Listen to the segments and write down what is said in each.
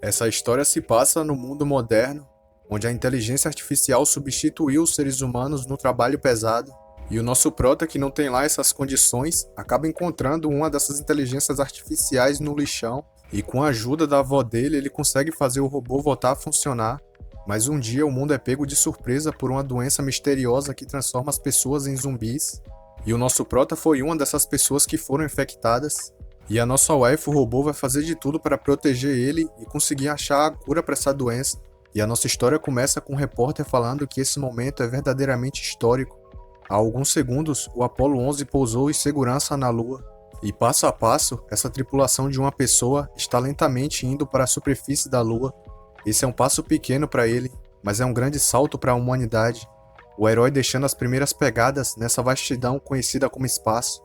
Essa história se passa no mundo moderno, onde a inteligência artificial substituiu os seres humanos no trabalho pesado, e o nosso prota, que não tem lá essas condições, acaba encontrando uma dessas inteligências artificiais no lixão, e com a ajuda da avó dele, ele consegue fazer o robô voltar a funcionar. Mas um dia o mundo é pego de surpresa por uma doença misteriosa que transforma as pessoas em zumbis, e o nosso prota foi uma dessas pessoas que foram infectadas. E a nossa wife, o robô, vai fazer de tudo para proteger ele e conseguir achar a cura para essa doença. E a nossa história começa com um repórter falando que esse momento é verdadeiramente histórico. Há alguns segundos, o Apollo 11 pousou em segurança na Lua. E passo a passo, essa tripulação de uma pessoa está lentamente indo para a superfície da Lua. Esse é um passo pequeno para ele, mas é um grande salto para a humanidade. O herói deixando as primeiras pegadas nessa vastidão conhecida como espaço.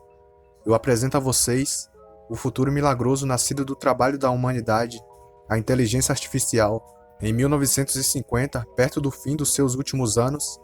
Eu apresento a vocês o futuro milagroso nascido do trabalho da humanidade, a inteligência artificial. Em 1950, perto do fim dos seus últimos anos,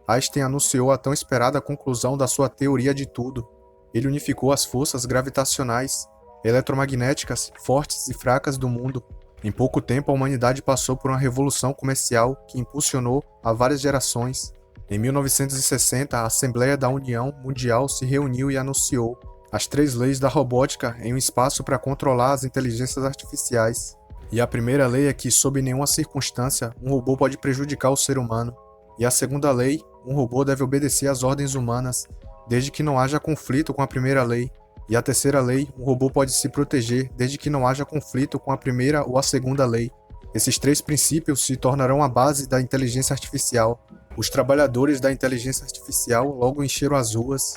Einstein anunciou a tão esperada conclusão da sua teoria de tudo. Ele unificou as forças gravitacionais, eletromagnéticas, fortes e fracas do mundo. Em pouco tempo, a humanidade passou por uma revolução comercial que impulsionou a várias gerações. Em 1960, a Assembleia da União Mundial se reuniu e anunciou as 3 leis da robótica em um espaço para controlar as inteligências artificiais. E a primeira lei é que, sob nenhuma circunstância, um robô pode prejudicar o ser humano. E a segunda lei, um robô deve obedecer às ordens humanas, desde que não haja conflito com a primeira lei. E a terceira lei, um robô pode se proteger, desde que não haja conflito com a primeira ou a segunda lei. Esses 3 princípios se tornarão a base da inteligência artificial. Os trabalhadores da inteligência artificial logo encheram as ruas.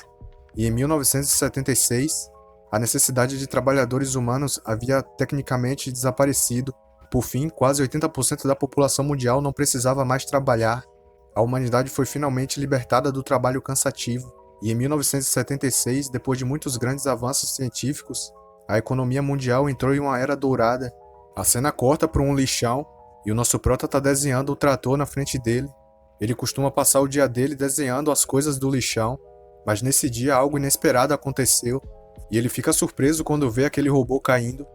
E em 1976, a necessidade de trabalhadores humanos havia tecnicamente desaparecido. Por fim, quase 80% da população mundial não precisava mais trabalhar. A humanidade foi finalmente libertada do trabalho cansativo. E em 1976, depois de muitos grandes avanços científicos, a economia mundial entrou em uma era dourada. A cena corta para um lixão e o nosso prota está desenhando o trator na frente dele. Ele costuma passar o dia dele desenhando as coisas do lixão. Mas nesse dia algo inesperado aconteceu, e ele fica surpreso quando vê aquele robô caindo.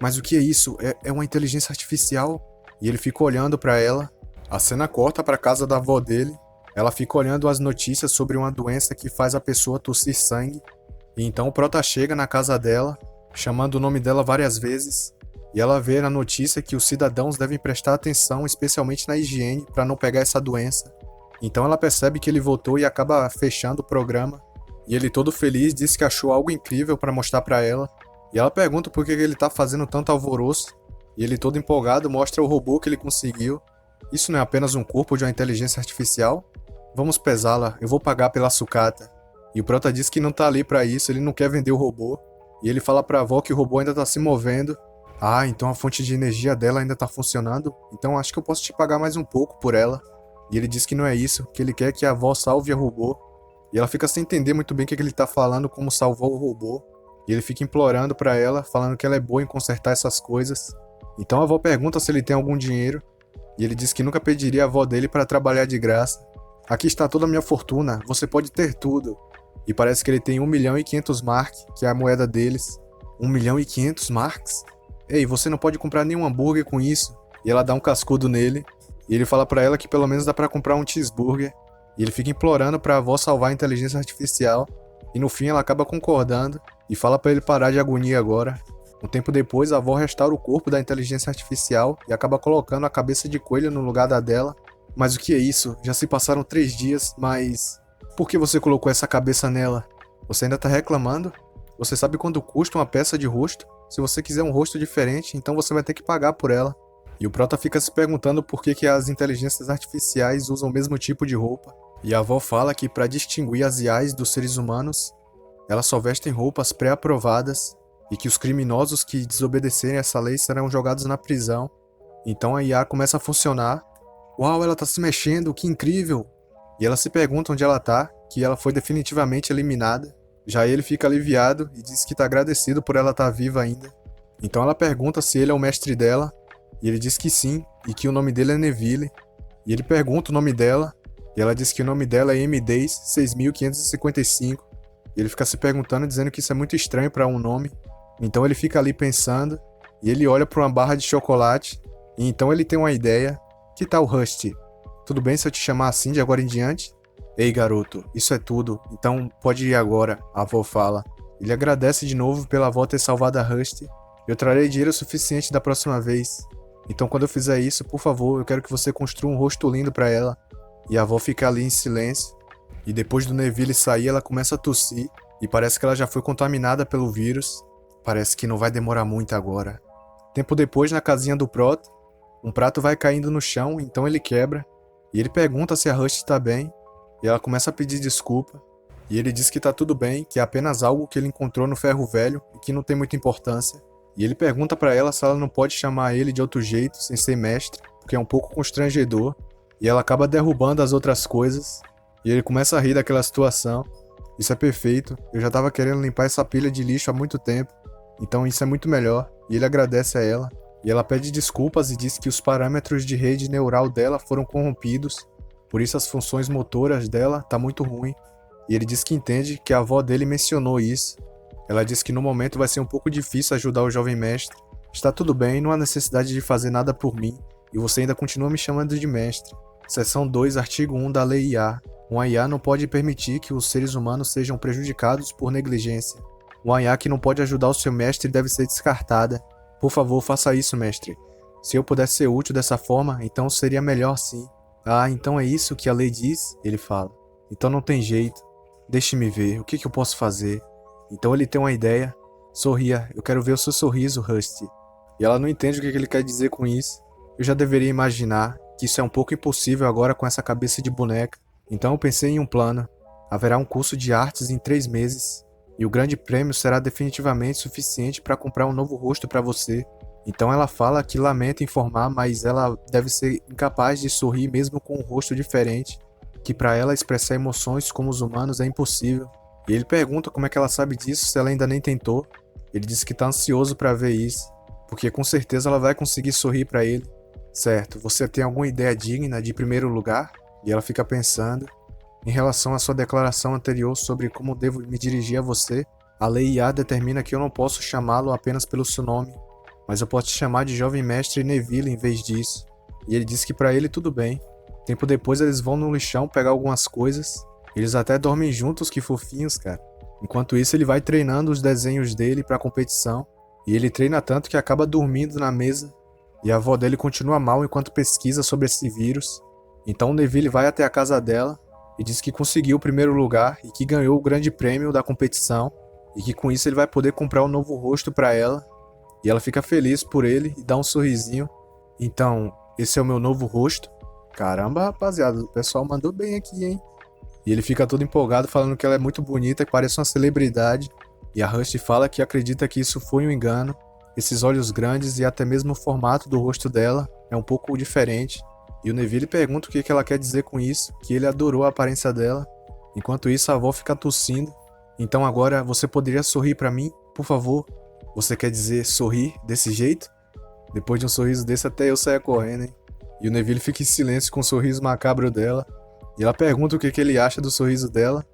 Mas o que é isso? É uma inteligência artificial? E ele fica olhando para ela. A cena corta para a casa da avó dele. Ela fica olhando as notícias sobre uma doença que faz a pessoa tossir sangue. E então o prota chega na casa dela, chamando o nome dela várias vezes. E ela vê na notícia que os cidadãos devem prestar atenção, especialmente na higiene, para não pegar essa doença. Então ela percebe que ele voltou e acaba fechando o programa. E ele, todo feliz, diz que achou algo incrível para mostrar para ela. E ela pergunta por que ele tá fazendo tanto alvoroço. E ele, todo empolgado, mostra o robô que ele conseguiu. Isso não é apenas um corpo de uma inteligência artificial? Vamos pesá-la, eu vou pagar pela sucata. E o prota diz que não tá ali para isso, ele não quer vender o robô. E ele fala pra avó que o robô ainda tá se movendo. Ah, então a fonte de energia dela ainda tá funcionando? Então acho que eu posso te pagar mais um pouco por ela. E ele diz que não é isso, que ele quer que a avó salve o robô. E ela fica sem entender muito bem o que ele tá falando, como salvar o robô. E ele fica implorando pra ela, falando que ela é boa em consertar essas coisas. Então a avó pergunta se ele tem algum dinheiro. E ele diz que nunca pediria a avó dele para trabalhar de graça. Aqui está toda a minha fortuna, você pode ter tudo. E parece que ele tem 1.500.000 mark, que é a moeda deles. 1.500.000 marks? Ei, você não pode comprar nenhum hambúrguer com isso. E ela dá um cascudo nele. E ele fala pra ela que pelo menos dá pra comprar um cheeseburger. E ele fica implorando pra avó salvar a inteligência artificial. E no fim ela acaba concordando e fala pra ele parar de agonia agora. Um tempo depois, a avó restaura o corpo da inteligência artificial e acaba colocando a cabeça de coelho no lugar da dela. Mas o que é isso? Já se passaram 3 dias, mas... Por que você colocou essa cabeça nela? Você ainda tá reclamando? Você sabe quanto custa uma peça de rosto? Se você quiser um rosto diferente, então você vai ter que pagar por ela. E o prota fica se perguntando por que as inteligências artificiais usam o mesmo tipo de roupa. E a avó fala que para distinguir as IAs dos seres humanos, elas só vestem roupas pré-aprovadas e que os criminosos que desobedecerem essa lei serão jogados na prisão. Então a IA começa a funcionar. Uau, ela tá se mexendo, que incrível! E ela se pergunta onde ela tá, que ela foi definitivamente eliminada. Já ele fica aliviado e diz que tá agradecido por ela estar viva ainda. Então ela pergunta se ele é o mestre dela, e ele diz que sim, e que o nome dele é Neville. E ele pergunta o nome dela, e ela diz que o nome dela é M10 6555. E ele fica se perguntando, dizendo que isso é muito estranho para um nome. Então ele fica ali pensando, e ele olha para uma barra de chocolate, E então ele tem uma ideia. Que tal, Rusty? Tudo bem se eu te chamar assim de agora em diante? Ei, garoto, isso é tudo, então pode ir agora, a avó fala. Ele agradece de novo pela avó ter salvado a Rusty. Eu trarei dinheiro suficiente da próxima vez. Então quando eu fizer isso, por favor, eu quero que você construa um rosto lindo pra ela. E a avó fica ali em silêncio. E depois do Neville sair, ela começa a tossir. E parece que ela já foi contaminada pelo vírus. Parece que não vai demorar muito agora. Tempo depois, na casinha do Proto, um prato vai caindo no chão, então ele quebra. E ele pergunta se a Rusty tá bem. E ela começa a pedir desculpa. E ele diz que tá tudo bem, que é apenas algo que ele encontrou no ferro velho e que não tem muita importância. E ele pergunta pra ela se ela não pode chamar ele de outro jeito, sem ser mestre, porque é um pouco constrangedor. E ela acaba derrubando as outras coisas. E ele começa a rir daquela situação. Isso é perfeito, eu já tava querendo limpar essa pilha de lixo há muito tempo. Então isso é muito melhor. E ele agradece a ela. E ela pede desculpas e diz que os parâmetros de rede neural dela foram corrompidos. Por isso as funções motoras dela tá muito ruim. E ele diz que entende que a avó dele mencionou isso. Ela diz que no momento vai ser um pouco difícil ajudar o jovem mestre. Está tudo bem, não há necessidade de fazer nada por mim. E você ainda continua me chamando de mestre. Seção 2, artigo 1 da Lei IA. Uma IA não pode permitir que os seres humanos sejam prejudicados por negligência. Uma IA que não pode ajudar o seu mestre deve ser descartada. Por favor, faça isso, mestre. Se eu pudesse ser útil dessa forma, então seria melhor sim. Ah, então é isso que a lei diz? Ele fala. Então não tem jeito. Deixe-me ver, o que eu posso fazer? Então ele tem uma ideia. Sorria, eu quero ver o seu sorriso, Rusty. E ela não entende o que ele quer dizer com isso. Eu já deveria imaginar que isso é um pouco impossível agora com essa cabeça de boneca. Então eu pensei em um plano. Haverá um curso de artes em 3 meses. E o grande prêmio será definitivamente suficiente para comprar um novo rosto para você. Então ela fala que lamenta informar, mas ela deve ser incapaz de sorrir mesmo com um rosto diferente. Que para ela expressar emoções como os humanos é impossível. E ele pergunta como é que ela sabe disso se ela ainda nem tentou. Ele diz que tá ansioso para ver isso, porque com certeza ela vai conseguir sorrir para ele. Certo, você tem alguma ideia digna de primeiro lugar? E ela fica pensando. Em relação à sua declaração anterior sobre como devo me dirigir a você, a lei IA determina que eu não posso chamá-lo apenas pelo seu nome, mas eu posso te chamar de jovem mestre Neville em vez disso. E ele diz que para ele tudo bem. Tempo depois eles vão no lixão pegar algumas coisas. Eles até dormem juntos, que fofinhos, cara. Enquanto isso ele vai treinando os desenhos dele pra competição. E ele treina tanto que acaba dormindo na mesa. E a avó dele continua mal enquanto pesquisa sobre esse vírus. Então o Neville vai até a casa dela e diz que conseguiu o primeiro lugar e que ganhou o grande prêmio da competição. E que com isso ele vai poder comprar um novo rosto pra ela. E ela fica feliz por ele e dá um sorrisinho. Então, esse é o meu novo rosto? Caramba, rapaziada, o pessoal mandou bem aqui, hein? E ele fica todo empolgado falando que ela é muito bonita e parece uma celebridade. E a Rusty fala que acredita que isso foi um engano. Esses olhos grandes e até mesmo o formato do rosto dela é um pouco diferente. E o Neville pergunta o que ela quer dizer com isso, que ele adorou a aparência dela. Enquanto isso, a avó fica tossindo. Então agora você poderia sorrir pra mim, por favor? Você quer dizer sorrir desse jeito? Depois de um sorriso desse até eu saia correndo, hein? E o Neville fica em silêncio com o sorriso macabro dela. E ela pergunta o que ele acha do sorriso dela.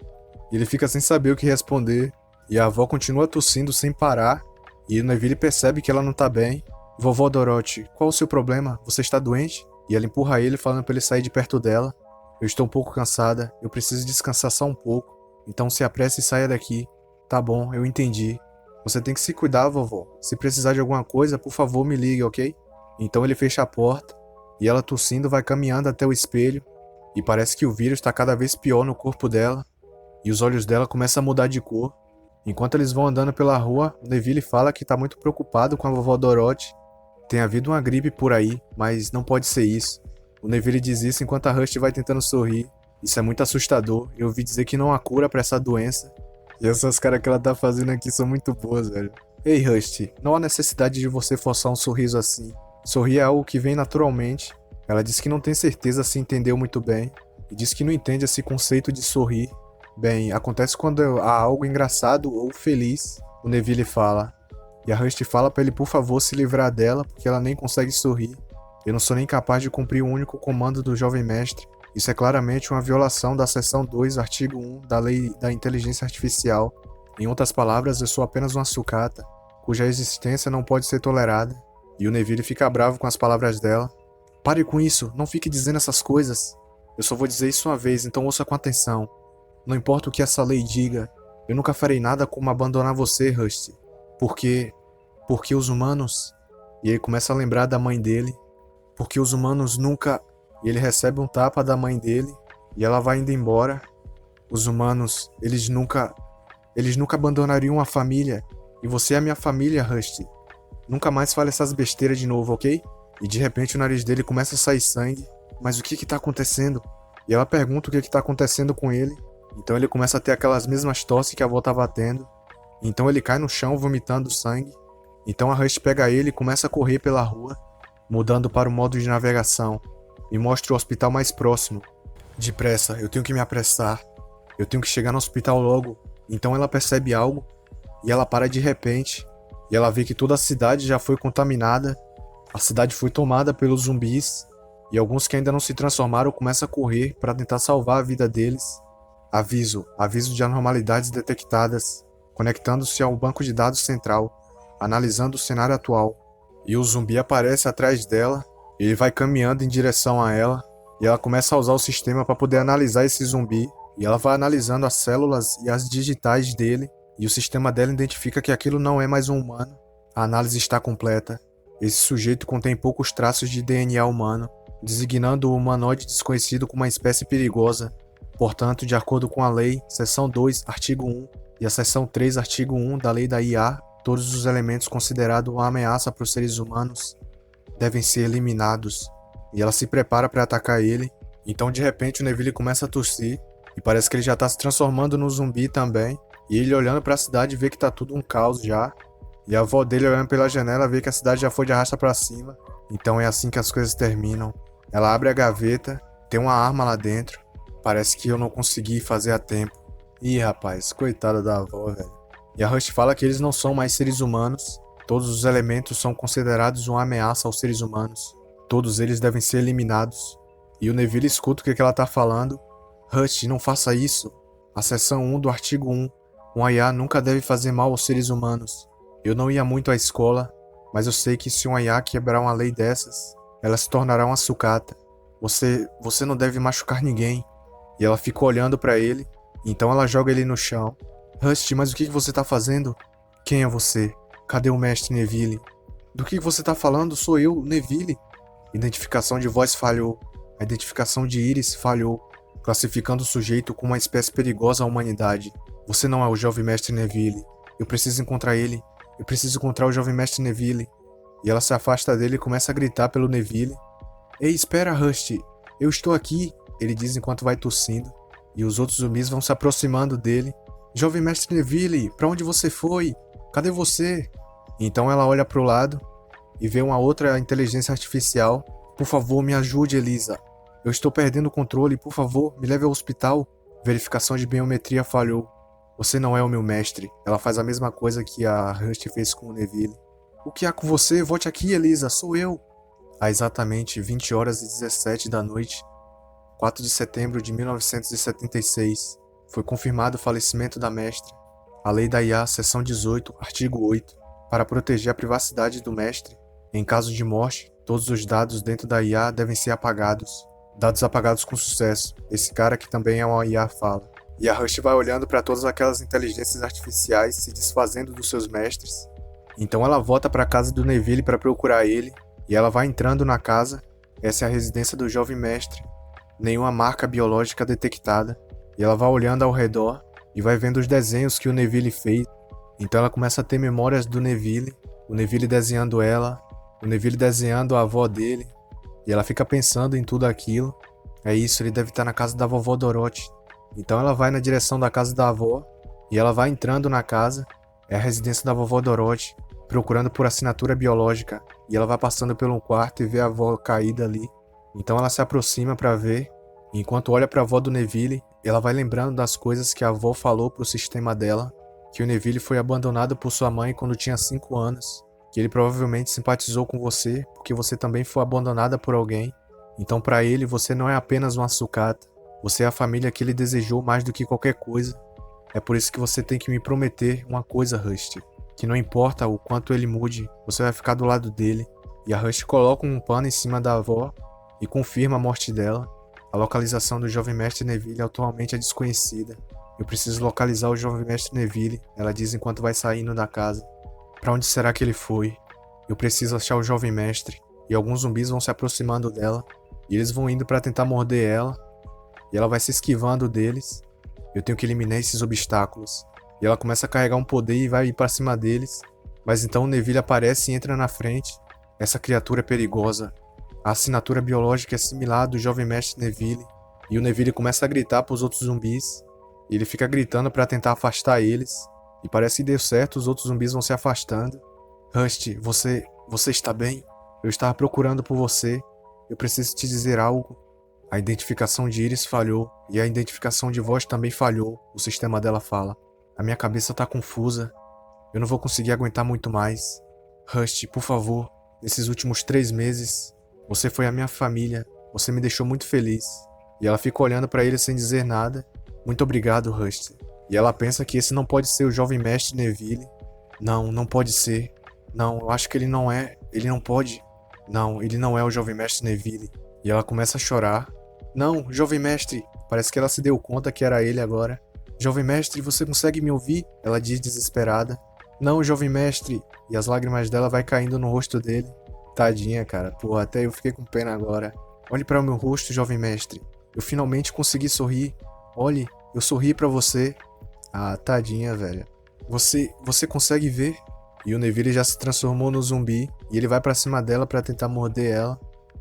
E ele fica sem saber o que responder. E a avó continua tossindo sem parar. E o Neville percebe que ela não tá bem. Vovó Dorothy, qual o seu problema? Você está doente? E ela empurra ele falando pra ele sair de perto dela. Eu estou um pouco cansada. Eu preciso descansar só um pouco. Então se apresse e saia daqui. Tá bom, eu entendi. Você tem que se cuidar, vovó. Se precisar de alguma coisa, por favor me ligue, ok? Então ele fecha a porta. E ela tossindo vai caminhando até o espelho. E parece que o vírus está cada vez pior no corpo dela. E os olhos dela começam a mudar de cor. Enquanto eles vão andando pela rua, o Neville fala que está muito preocupado com a vovó Dorothy. Tem havido uma gripe por aí, mas não pode ser isso. O Neville diz isso enquanto a Rusty vai tentando sorrir. Isso é muito assustador. Eu ouvi dizer que não há cura para essa doença. E essas caras que ela tá fazendo aqui são muito boas, velho. Ei, Rusty, não há necessidade de você forçar um sorriso assim. Sorrir é algo que vem naturalmente. Ela diz que não tem certeza se entendeu muito bem. E diz que não entende esse conceito de sorrir. Bem, acontece quando há algo engraçado ou feliz. O Neville fala. E a Rusty fala pra ele por favor se livrar dela, porque ela nem consegue sorrir. Eu não sou nem capaz de cumprir o único comando do jovem mestre. Isso é claramente uma violação da seção 2, artigo 1 da Lei da Inteligência Artificial. Em outras palavras, eu sou apenas uma sucata, cuja existência não pode ser tolerada. E o Neville fica bravo com as palavras dela. Pare com isso, não fique dizendo essas coisas. Eu só vou dizer isso uma vez, então ouça com atenção. Não importa o que essa lei diga, eu nunca farei nada como abandonar você, Rusty. Porque os humanos... E ele começa a lembrar da mãe dele. Porque os humanos nunca... E ele recebe um tapa da mãe dele. E ela vai indo embora. Os humanos, eles nunca abandonariam a família. E você é a minha família, Rusty. Nunca mais fale essas besteiras de novo, ok? E de repente o nariz dele começa a sair sangue. Mas o que tá acontecendo? E ela pergunta o que tá acontecendo com ele. Então ele começa a ter aquelas mesmas tosses que a avó tava tendo. Então ele cai no chão vomitando sangue. Então a Rusty pega ele e começa a correr pela rua, mudando para o modo de navegação. E mostra o hospital mais próximo. Depressa, eu tenho que me apressar. Eu tenho que chegar no hospital logo. Então ela percebe algo e ela para de repente. E ela vê que toda a cidade já foi contaminada. A cidade foi tomada pelos zumbis. E alguns que ainda não se transformaram começam a correr para tentar salvar a vida deles. Aviso de anormalidades detectadas. Conectando-se ao banco de dados central. Analisando o cenário atual. E o zumbi aparece atrás dela. Ele vai caminhando em direção a ela. E ela começa a usar o sistema para poder analisar esse zumbi. E ela vai analisando as células e as digitais dele. E o sistema dela identifica que aquilo não é mais um humano. A análise está completa. Esse sujeito contém poucos traços de DNA humano, designando o humanoide desconhecido como uma espécie perigosa. Portanto, de acordo com a lei, seção 2, artigo 1 e a seção 3, artigo 1 da lei da IA, todos os elementos considerados uma ameaça para os seres humanos devem ser eliminados. E ela se prepara para atacar ele. Então de repente o Neville começa a tossir e parece que ele já está se transformando no zumbi também. E ele olhando para a cidade vê que tá tudo um caos já. E a avó dele olhando pela janela vê que a cidade já foi de arrasta para cima. Então é assim que as coisas terminam. Ela abre a gaveta, tem uma arma lá dentro. Parece que eu não consegui fazer a tempo. Ih, rapaz, coitada da avó, velho. E a Rusty fala que eles não são mais seres humanos. Todos os elementos são considerados uma ameaça aos seres humanos. Todos eles devem ser eliminados. E o Neville escuta o que ela tá falando. Rusty, não faça isso. A seção 1 do artigo 1. Um IA nunca deve fazer mal aos seres humanos. Eu não ia muito à escola, mas eu sei que se um IA quebrar uma lei dessas, ela se tornará uma sucata. Você não deve machucar ninguém. E ela fica olhando pra ele. Então ela joga ele no chão. Rusty, mas o que você tá fazendo? Quem é você? Cadê o mestre Neville? Do que você tá falando? Sou eu, Neville. Identificação de voz falhou. A identificação de íris falhou, classificando o sujeito como uma espécie perigosa à humanidade. Você não é o jovem mestre Neville. Eu preciso encontrar ele. Eu preciso encontrar o jovem mestre Neville. E ela se afasta dele e começa a gritar pelo Neville. Ei, espera, Rusty. Eu estou aqui, ele diz enquanto vai tossindo. E os outros zumbis vão se aproximando dele. Jovem mestre Neville, pra onde você foi? Cadê você? Então ela olha pro lado e vê uma outra inteligência artificial. Por favor, me ajude, Elisa. Eu estou perdendo o controle, por favor, me leve ao hospital. Verificação de biometria falhou. Você não é o meu mestre. Ela faz a mesma coisa que a Rusty fez com o Neville. O que há com você? Volte aqui, Elisa, sou eu. Há exatamente 20 horas e 17 da noite, 4 de setembro de 1976, foi confirmado o falecimento da mestre. A Lei da IA, seção 18, artigo 8, para proteger a privacidade do mestre. Em caso de morte, todos os dados dentro da IA devem ser apagados. Dados apagados com sucesso. Esse cara que também é uma IA fala. E a Rusty vai olhando para todas aquelas inteligências artificiais se desfazendo dos seus mestres. Então ela volta para a casa do Neville para procurar ele. E ela vai entrando na casa. Essa é a residência do jovem mestre. Nenhuma marca biológica detectada. E ela vai olhando ao redor e vai vendo os desenhos que o Neville fez. Então ela começa a ter memórias do Neville. O Neville desenhando ela. O Neville desenhando a avó dele. E ela fica pensando em tudo aquilo. É isso, ele deve estar na casa da vovó Dorothy. Então ela vai na direção da casa da avó. E ela vai entrando na casa. É a residência da vovó Dorothy. Procurando por assinatura biológica. E ela vai passando pelo quarto e vê a avó caída ali. Então ela se aproxima para ver. E enquanto olha para a avó do Neville, ela vai lembrando das coisas que a avó falou pro sistema dela. Que o Neville foi abandonado por sua mãe quando tinha 5 anos. Que ele provavelmente simpatizou com você porque você também foi abandonada por alguém. Então para ele você não é apenas uma sucata. Você é a família que ele desejou mais do que qualquer coisa. É por isso que você tem que me prometer uma coisa, Rusty. Que não importa o quanto ele mude, você vai ficar do lado dele. e a Rush coloca um pano em cima da avó e confirma a morte dela. A localização do Jovem Mestre Neville atualmente é desconhecida. Eu preciso localizar o Jovem Mestre Neville, ela diz enquanto vai saindo da casa. Pra onde será que ele foi? Eu preciso achar o Jovem Mestre. E alguns zumbis vão se aproximando dela. E eles vão indo pra tentar morder ela. E ela vai se esquivando deles. Eu tenho que eliminar esses obstáculos. E ela começa a carregar um poder e vai ir pra cima deles. Mas então o Neville aparece e entra na frente. Essa criatura é perigosa. A assinatura biológica é similar à do Jovem Mestre Neville. E o Neville começa a gritar pros outros zumbis. E ele fica gritando pra tentar afastar eles. E parece que deu certo, os outros zumbis vão se afastando. Rusty, você está bem? Eu estava procurando por você. Eu preciso te dizer algo. A identificação de Iris falhou. E a identificação de voz também falhou. O sistema dela fala. A minha cabeça tá confusa. Eu não vou conseguir aguentar muito mais. Rusty, por favor. Nesses últimos 3 meses, você foi a minha família. Você me deixou muito feliz. E ela fica olhando pra ele sem dizer nada. Muito obrigado, Rusty. E ela pensa que esse não pode ser o Jovem Mestre Neville. Não, não pode ser. Não, eu acho que ele não é. Ele não pode. Não, ele não é o Jovem Mestre Neville. E ela começa a chorar. Não, Jovem Mestre. Parece que ela se deu conta que era ele agora. Jovem Mestre, você consegue me ouvir? Ela diz desesperada. Não, Jovem Mestre. E as lágrimas dela vai caindo no rosto dele. Tadinha, cara. Pô, até eu fiquei com pena agora. Olhe para o meu rosto, Jovem Mestre. Eu finalmente consegui sorrir. Olhe, eu sorri pra você. Ah, tadinha, velho. Você consegue ver? E o Neville já se transformou no zumbi e ele vai pra cima dela pra tentar morder ela.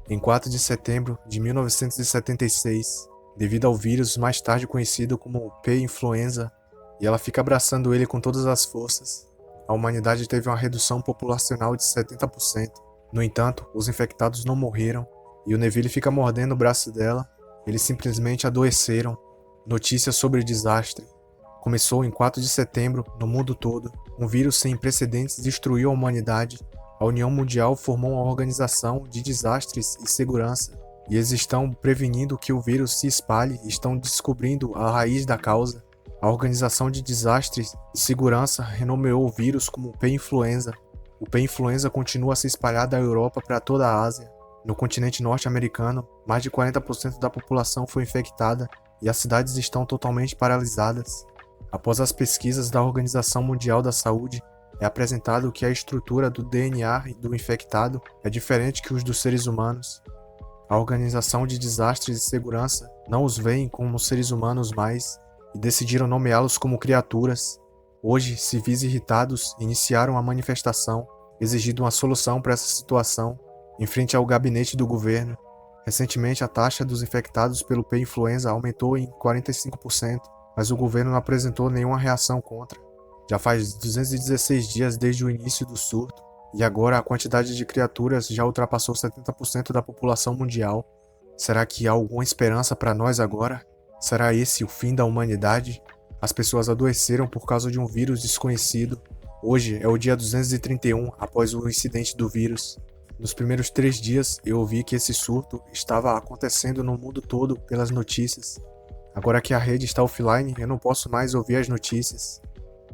Em 4 de setembro de 1976, devido ao vírus mais tarde conhecido como P-influenza, e ela fica abraçando ele com todas as forças. A humanidade teve uma redução populacional de 70%. No entanto, os infectados não morreram e o Neville fica mordendo o braço dela. Eles simplesmente adoeceram. Notícias sobre o desastre. Começou em 4 de setembro, no mundo todo. Um vírus sem precedentes destruiu a humanidade. A União Mundial formou uma organização de desastres e segurança. E eles estão prevenindo que o vírus se espalhe e estão descobrindo a raiz da causa. A Organização de Desastres e Segurança renomeou o vírus como P-influenza. O P-influenza continua a se espalhar da Europa para toda a Ásia. No continente norte-americano, mais de 40% da população foi infectada e as cidades estão totalmente paralisadas. Após as pesquisas da Organização Mundial da Saúde, é apresentado que a estrutura do DNA do infectado é diferente que os dos seres humanos. A Organização de Desastres e Segurança não os veem como seres humanos mais e decidiram nomeá-los como criaturas. Hoje, civis irritados iniciaram a manifestação, exigindo uma solução para essa situação em frente ao gabinete do governo. Recentemente, a taxa dos infectados pelo P-influenza aumentou em 45%, mas o governo não apresentou nenhuma reação contra. Já faz 216 dias desde o início do surto, e agora a quantidade de criaturas já ultrapassou 70% da população mundial. Será que há alguma esperança para nós agora? Será esse o fim da humanidade? As pessoas adoeceram por causa de um vírus desconhecido. Hoje é o dia 231 após o incidente do vírus. Nos primeiros 3 dias, eu ouvi que esse surto estava acontecendo no mundo todo pelas notícias. Agora que a rede está offline, eu não posso mais ouvir as notícias.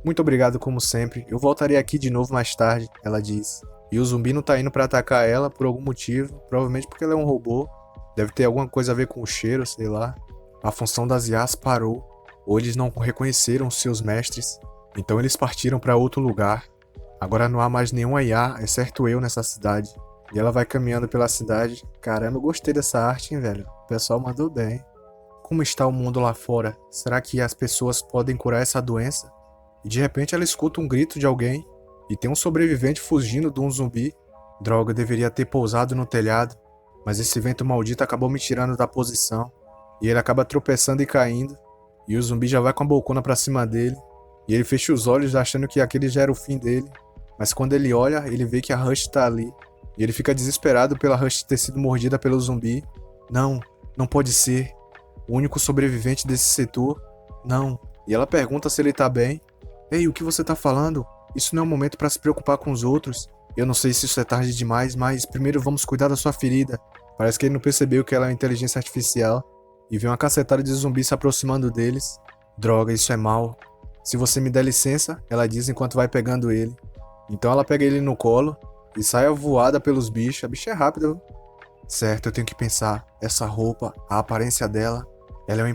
Muito obrigado como sempre, eu voltarei aqui de novo mais tarde, ela diz. E o zumbi não tá indo pra atacar ela por algum motivo, provavelmente porque ela é um robô. Deve ter alguma coisa a ver com o cheiro, sei lá. A função das IAs parou, ou eles não reconheceram seus mestres, então eles partiram para outro lugar. Agora não há mais nenhuma IA, exceto eu nessa cidade. E ela vai caminhando pela cidade. Caramba, eu gostei dessa arte, hein, velho? O pessoal mandou bem. Como está o mundo lá fora? Será que as pessoas podem curar essa doença? E de repente ela escuta um grito de alguém. E tem um sobrevivente fugindo de um zumbi. Droga, eu deveria ter pousado no telhado. Mas esse vento maldito acabou me tirando da posição. E ele acaba tropeçando e caindo. E o zumbi já vai com a bocona pra cima dele. E ele fecha os olhos achando que aquele já era o fim dele. Mas quando ele olha, ele vê que a Rush tá ali. E ele fica desesperado pela Rush ter sido mordida pelo zumbi. Não, não pode ser. O único sobrevivente desse setor. Não. E ela pergunta se ele tá bem. Ei, o que você tá falando? Isso não é um momento pra se preocupar com os outros. Eu não sei se isso é tarde demais, mas primeiro vamos cuidar da sua ferida. Parece que ele não percebeu que ela é uma inteligência artificial. E vê uma cacetada de zumbis se aproximando deles. Droga, isso é mal. Se você me der licença, ela diz enquanto vai pegando ele. Então ela pega ele no colo. e sai a voada pelos bichos. A bicha é rápida, viu? Certo, eu tenho que pensar. Essa roupa, a aparência dela. Ela é uma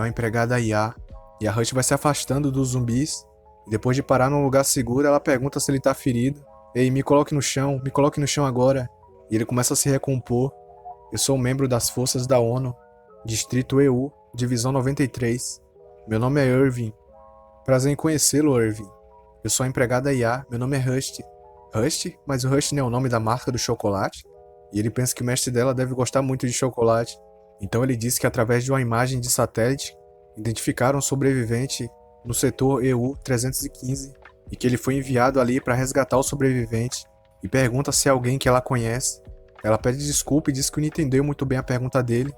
empregada IA. E a Rush vai se afastando dos zumbis. E depois de parar num lugar seguro, ela pergunta se ele tá ferido. Ei, me coloque no chão agora. E ele começa a se recompor. Eu sou um membro das forças da ONU, Distrito EU, Divisão 93. Meu nome é Irving. Prazer em conhecê-lo, Irving. Eu sou a empregada IA, meu nome é Rust. Rust? Mas o Rust não é o nome da marca do chocolate? E ele pensa que o mestre dela deve gostar muito de chocolate. Então ele diz que através de uma imagem de satélite, identificaram um sobrevivente no setor EU 315 e que ele foi enviado ali para resgatar o sobrevivente e pergunta se é alguém que ela conhece. Ela pede desculpa e diz que não entendeu muito bem a pergunta dele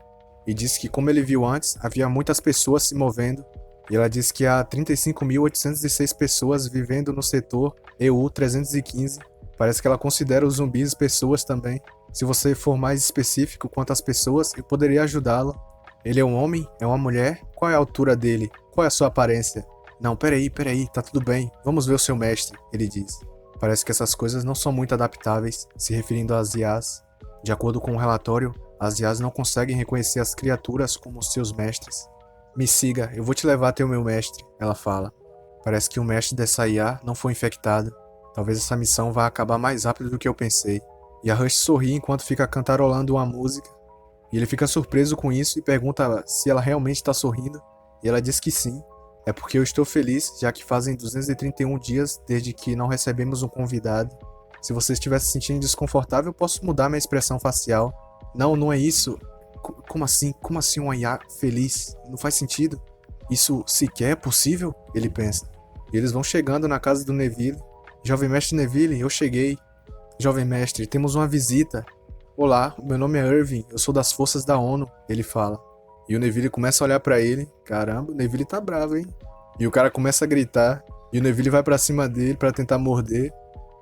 e diz que, como ele viu antes, havia muitas pessoas se movendo e ela diz que há 35.806 pessoas vivendo no setor EU 315. Parece que ela considera os zumbis pessoas também. Se você for mais específico quanto às pessoas, eu poderia ajudá-lo. Ele é um homem? É uma mulher? Qual é a altura dele? Qual é a sua aparência? Não, peraí, tá tudo bem. Vamos ver o seu mestre, ele diz. Parece que essas coisas não são muito adaptáveis, se referindo às IAs. De acordo com o relatório, as IAs não conseguem reconhecer as criaturas como seus mestres. Me siga, eu vou te levar até o meu mestre, ela fala. Parece que o mestre dessa IA não foi infectado. Talvez essa missão vá acabar mais rápido do que eu pensei. E a Rush sorri enquanto fica cantarolando uma música. E ele fica surpreso com isso e pergunta se ela realmente está sorrindo. E ela diz que sim. É porque eu estou feliz, já que fazem 231 dias desde que não recebemos um convidado. Se você estiver se sentindo desconfortável, eu posso mudar minha expressão facial. Não, não é isso. Como assim? Como assim um IA feliz? Não faz sentido. Isso sequer é possível? Ele pensa. E eles vão chegando na casa do Neville. Jovem mestre Neville, eu cheguei. Jovem mestre, temos uma visita. Olá, meu nome é Irving, eu sou das forças da ONU, ele fala. E o Neville começa a olhar pra ele. Caramba, o Neville tá bravo, hein? E o cara começa a gritar. E o Neville vai pra cima dele pra tentar morder.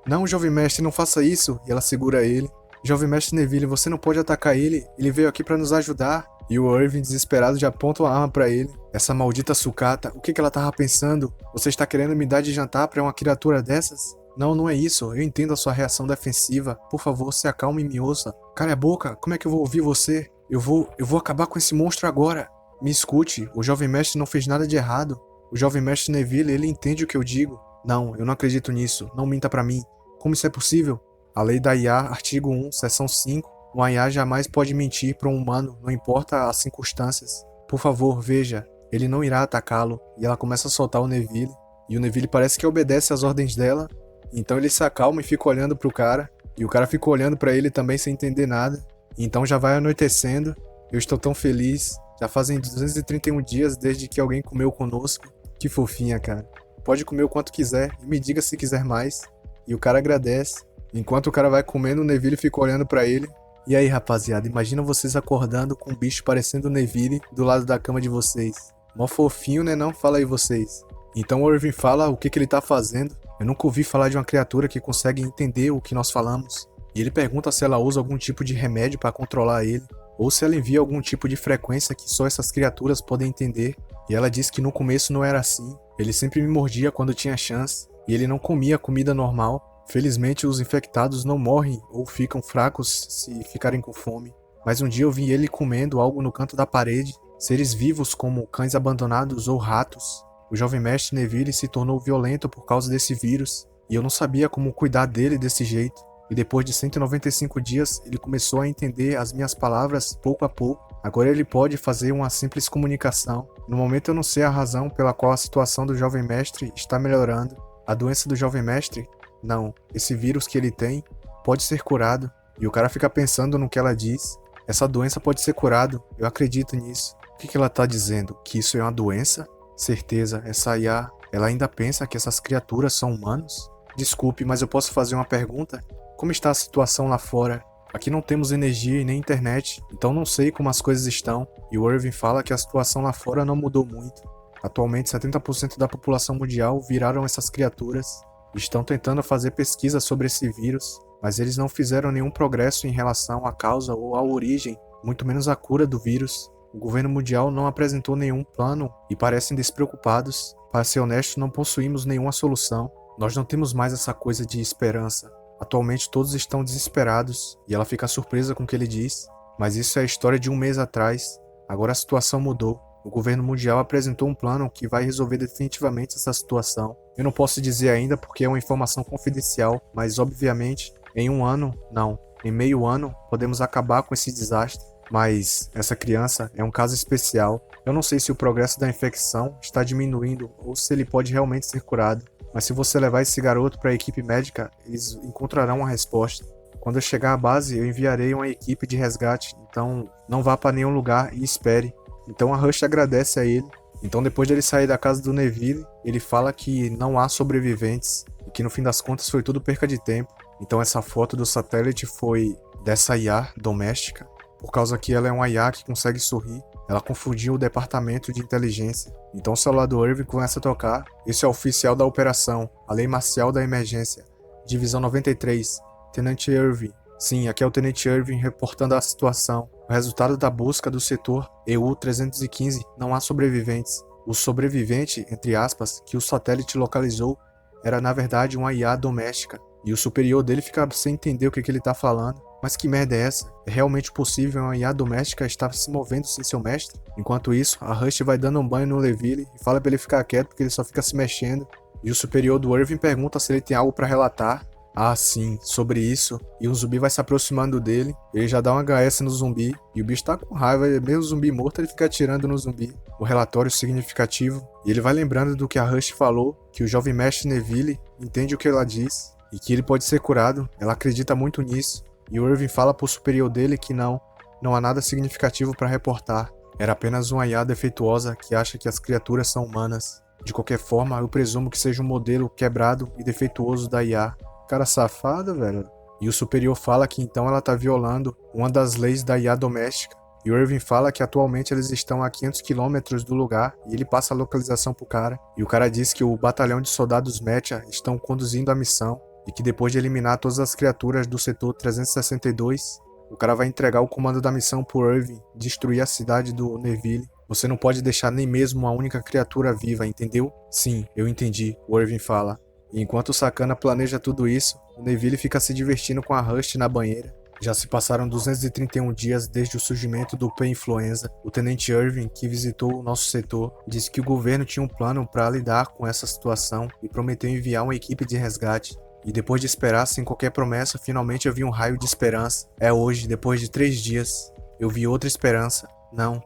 Não, jovem mestre, não faça isso. E ela segura ele. Jovem mestre Neville, você não pode atacar ele. Ele veio aqui pra nos ajudar. E o Irving, desesperado, já aponta uma arma pra ele. Essa maldita sucata, o que ela tava pensando? Você está querendo me dar de jantar pra uma criatura dessas? Não, não é isso. Eu entendo a sua reação defensiva. Por favor, se acalme e me ouça. Cala a boca. Como é que eu vou ouvir você? Eu vou acabar com esse monstro agora. Me escute. O jovem mestre não fez nada de errado. O jovem mestre Neville, ele entende o que eu digo. Não, eu não acredito nisso. Não minta pra mim. Como isso é possível? A lei da IA, artigo 1, seção 5. Uma IA jamais pode mentir para um humano, não importa as circunstâncias. Por favor, veja. Ele não irá atacá-lo. E ela começa a soltar o Neville. E o Neville parece que obedece às ordens dela. Então ele se acalma e fica olhando pro cara. E o cara fica olhando pra ele também sem entender nada. Então já vai anoitecendo. Eu estou tão feliz. Já fazem 231 dias desde que alguém comeu conosco. Que fofinha, cara. Pode comer o quanto quiser e me diga se quiser mais. E o cara agradece. Enquanto o cara vai comendo, o Neville fica olhando pra ele. E aí, rapaziada, imagina vocês acordando com um bicho parecendo o Neville do lado da cama de vocês. Mó fofinho, né não? Fala aí vocês. Então o Irving fala o que ele tá fazendo. Eu nunca ouvi falar de uma criatura que consegue entender o que nós falamos. E ele pergunta se ela usa algum tipo de remédio para controlar ele, ou se ela envia algum tipo de frequência que só essas criaturas podem entender. E ela diz que no começo não era assim. Ele sempre me mordia quando tinha chance, e ele não comia comida normal. Felizmente os infectados não morrem ou ficam fracos se ficarem com fome. Mas um dia eu vi ele comendo algo no canto da parede, seres vivos como cães abandonados ou ratos. O jovem mestre Neville se tornou violento por causa desse vírus, e eu não sabia como cuidar dele desse jeito. E depois de 195 dias, ele começou a entender as minhas palavras pouco a pouco. Agora ele pode fazer uma simples comunicação. No momento eu não sei a razão pela qual a situação do jovem mestre está melhorando. A doença do jovem mestre? Não. Esse vírus que ele tem pode ser curado. E o cara fica pensando no que ela diz. Essa doença pode ser curada. Eu acredito nisso. O que ela tá dizendo? Que isso é uma doença? Certeza, essa IA, ela ainda pensa que essas criaturas são humanos? Desculpe, mas eu posso fazer uma pergunta? Como está a situação lá fora? Aqui não temos energia e nem internet, então não sei como as coisas estão. E o Irving fala que a situação lá fora não mudou muito. Atualmente 70% da população mundial viraram essas criaturas. Estão tentando fazer pesquisa sobre esse vírus, mas eles não fizeram nenhum progresso em relação à causa ou à origem, muito menos à cura do vírus. O governo mundial não apresentou nenhum plano e parecem despreocupados. Para ser honesto, não possuímos nenhuma solução. Nós não temos mais essa coisa de esperança. Atualmente todos estão desesperados e ela fica surpresa com o que ele diz. Mas isso é a história de um mês atrás. Agora a situação mudou. O governo mundial apresentou um plano que vai resolver definitivamente essa situação. Eu não posso dizer ainda porque é uma informação confidencial, mas obviamente em um ano, não, em meio ano, podemos acabar com esse desastre. Mas essa criança é um caso especial. Eu não sei se o progresso da infecção está diminuindo ou se ele pode realmente ser curado. Mas se você levar esse garoto para a equipe médica, eles encontrarão uma resposta. Quando eu chegar à base, eu enviarei uma equipe de resgate, então não vá para nenhum lugar e espere. Então a Rush agradece a ele. Então depois de ele sair da casa do Neville, ele fala que não há sobreviventes e que no fim das contas foi tudo perca de tempo. Então essa foto do satélite foi dessa IA doméstica, por causa que ela é uma IA que consegue sorrir. Ela confundiu o departamento de inteligência. Então o celular do Irving começa a tocar. Esse é o oficial da operação, a lei marcial da emergência. Divisão 93, Tenente Irving. Sim, aqui é o Tenente Irving reportando a situação. O resultado da busca do setor EU-315, não há sobreviventes. O sobrevivente, entre aspas, que o satélite localizou, era na verdade uma IA doméstica. E o superior dele fica sem entender o que ele tá falando. Mas que merda é essa? É realmente possível uma IA doméstica estar se movendo sem seu mestre? Enquanto isso, a Rush vai dando um banho no Neville e fala pra ele ficar quieto porque ele só fica se mexendo. E o superior do Irving pergunta se ele tem algo pra relatar. Ah, sim, sobre isso. E um zumbi vai se aproximando dele. Ele já dá um HS no zumbi. E o bicho tá com raiva, mesmo o zumbi morto, ele fica atirando no zumbi. O relatório significativo. E ele vai lembrando do que a Rush falou, que o jovem mestre Neville entende o que ela diz. E que ele pode ser curado. Ela acredita muito nisso. E o Irving fala pro superior dele que não há nada significativo para reportar. Era apenas uma IA defeituosa que acha que as criaturas são humanas. De qualquer forma, eu presumo que seja um modelo quebrado e defeituoso da IA. Cara safado, velho. E o superior fala que então ela tá violando uma das leis da IA doméstica. E o Irving fala que atualmente eles estão a 500 km do lugar e ele passa a localização pro cara. E o cara diz que o batalhão de soldados Mecha estão conduzindo a missão. E que depois de eliminar todas as criaturas do setor 362, o cara vai entregar o comando da missão pro Irving, destruir a cidade do Neville. Você não pode deixar nem mesmo uma única criatura viva, entendeu? Sim, eu entendi, o Irving fala. E enquanto o Sacana planeja tudo isso, o Neville fica se divertindo com a Rush na banheira. Já se passaram 231 dias desde o surgimento do P-Influenza. O Tenente Irving, que visitou o nosso setor, disse que o governo tinha um plano para lidar com essa situação e prometeu enviar uma equipe de resgate. E depois de esperar sem qualquer promessa, finalmente eu vi um raio de esperança. É hoje, depois de 3 dias. Eu vi outra esperança. Não.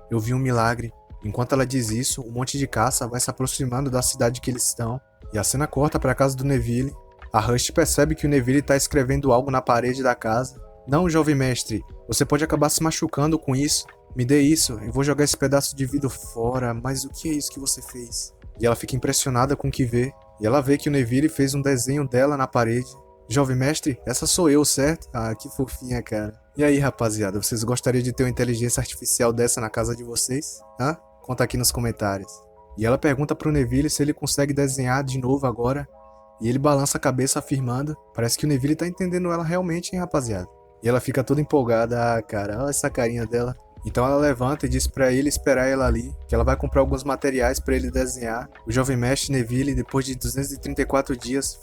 Eu vi um milagre. Enquanto ela diz isso, um monte de caça vai se aproximando da cidade que eles estão. E a cena corta para a casa do Neville. A Rush percebe que o Neville está escrevendo algo na parede da casa. Não, jovem mestre. Você pode acabar se machucando com isso. Me dê isso. Eu vou jogar esse pedaço de vidro fora. Mas o que é isso que você fez? E ela fica impressionada com o que vê. E ela vê que o Neville fez um desenho dela na parede. Jovem mestre, essa sou eu, certo? Ah, que fofinha, cara. E aí, rapaziada, vocês gostariam de ter uma inteligência artificial dessa na casa de vocês? Hã? Conta aqui nos comentários. E ela pergunta pro Neville se ele consegue desenhar de novo agora. E ele balança a cabeça afirmando. Parece que o Neville tá entendendo ela realmente, hein, rapaziada? E ela fica toda empolgada. Ah, cara, olha essa carinha dela. Então ela levanta e diz pra ele esperar ela ali, que ela vai comprar alguns materiais pra ele desenhar. O jovem mestre Neville, depois de 234 dias,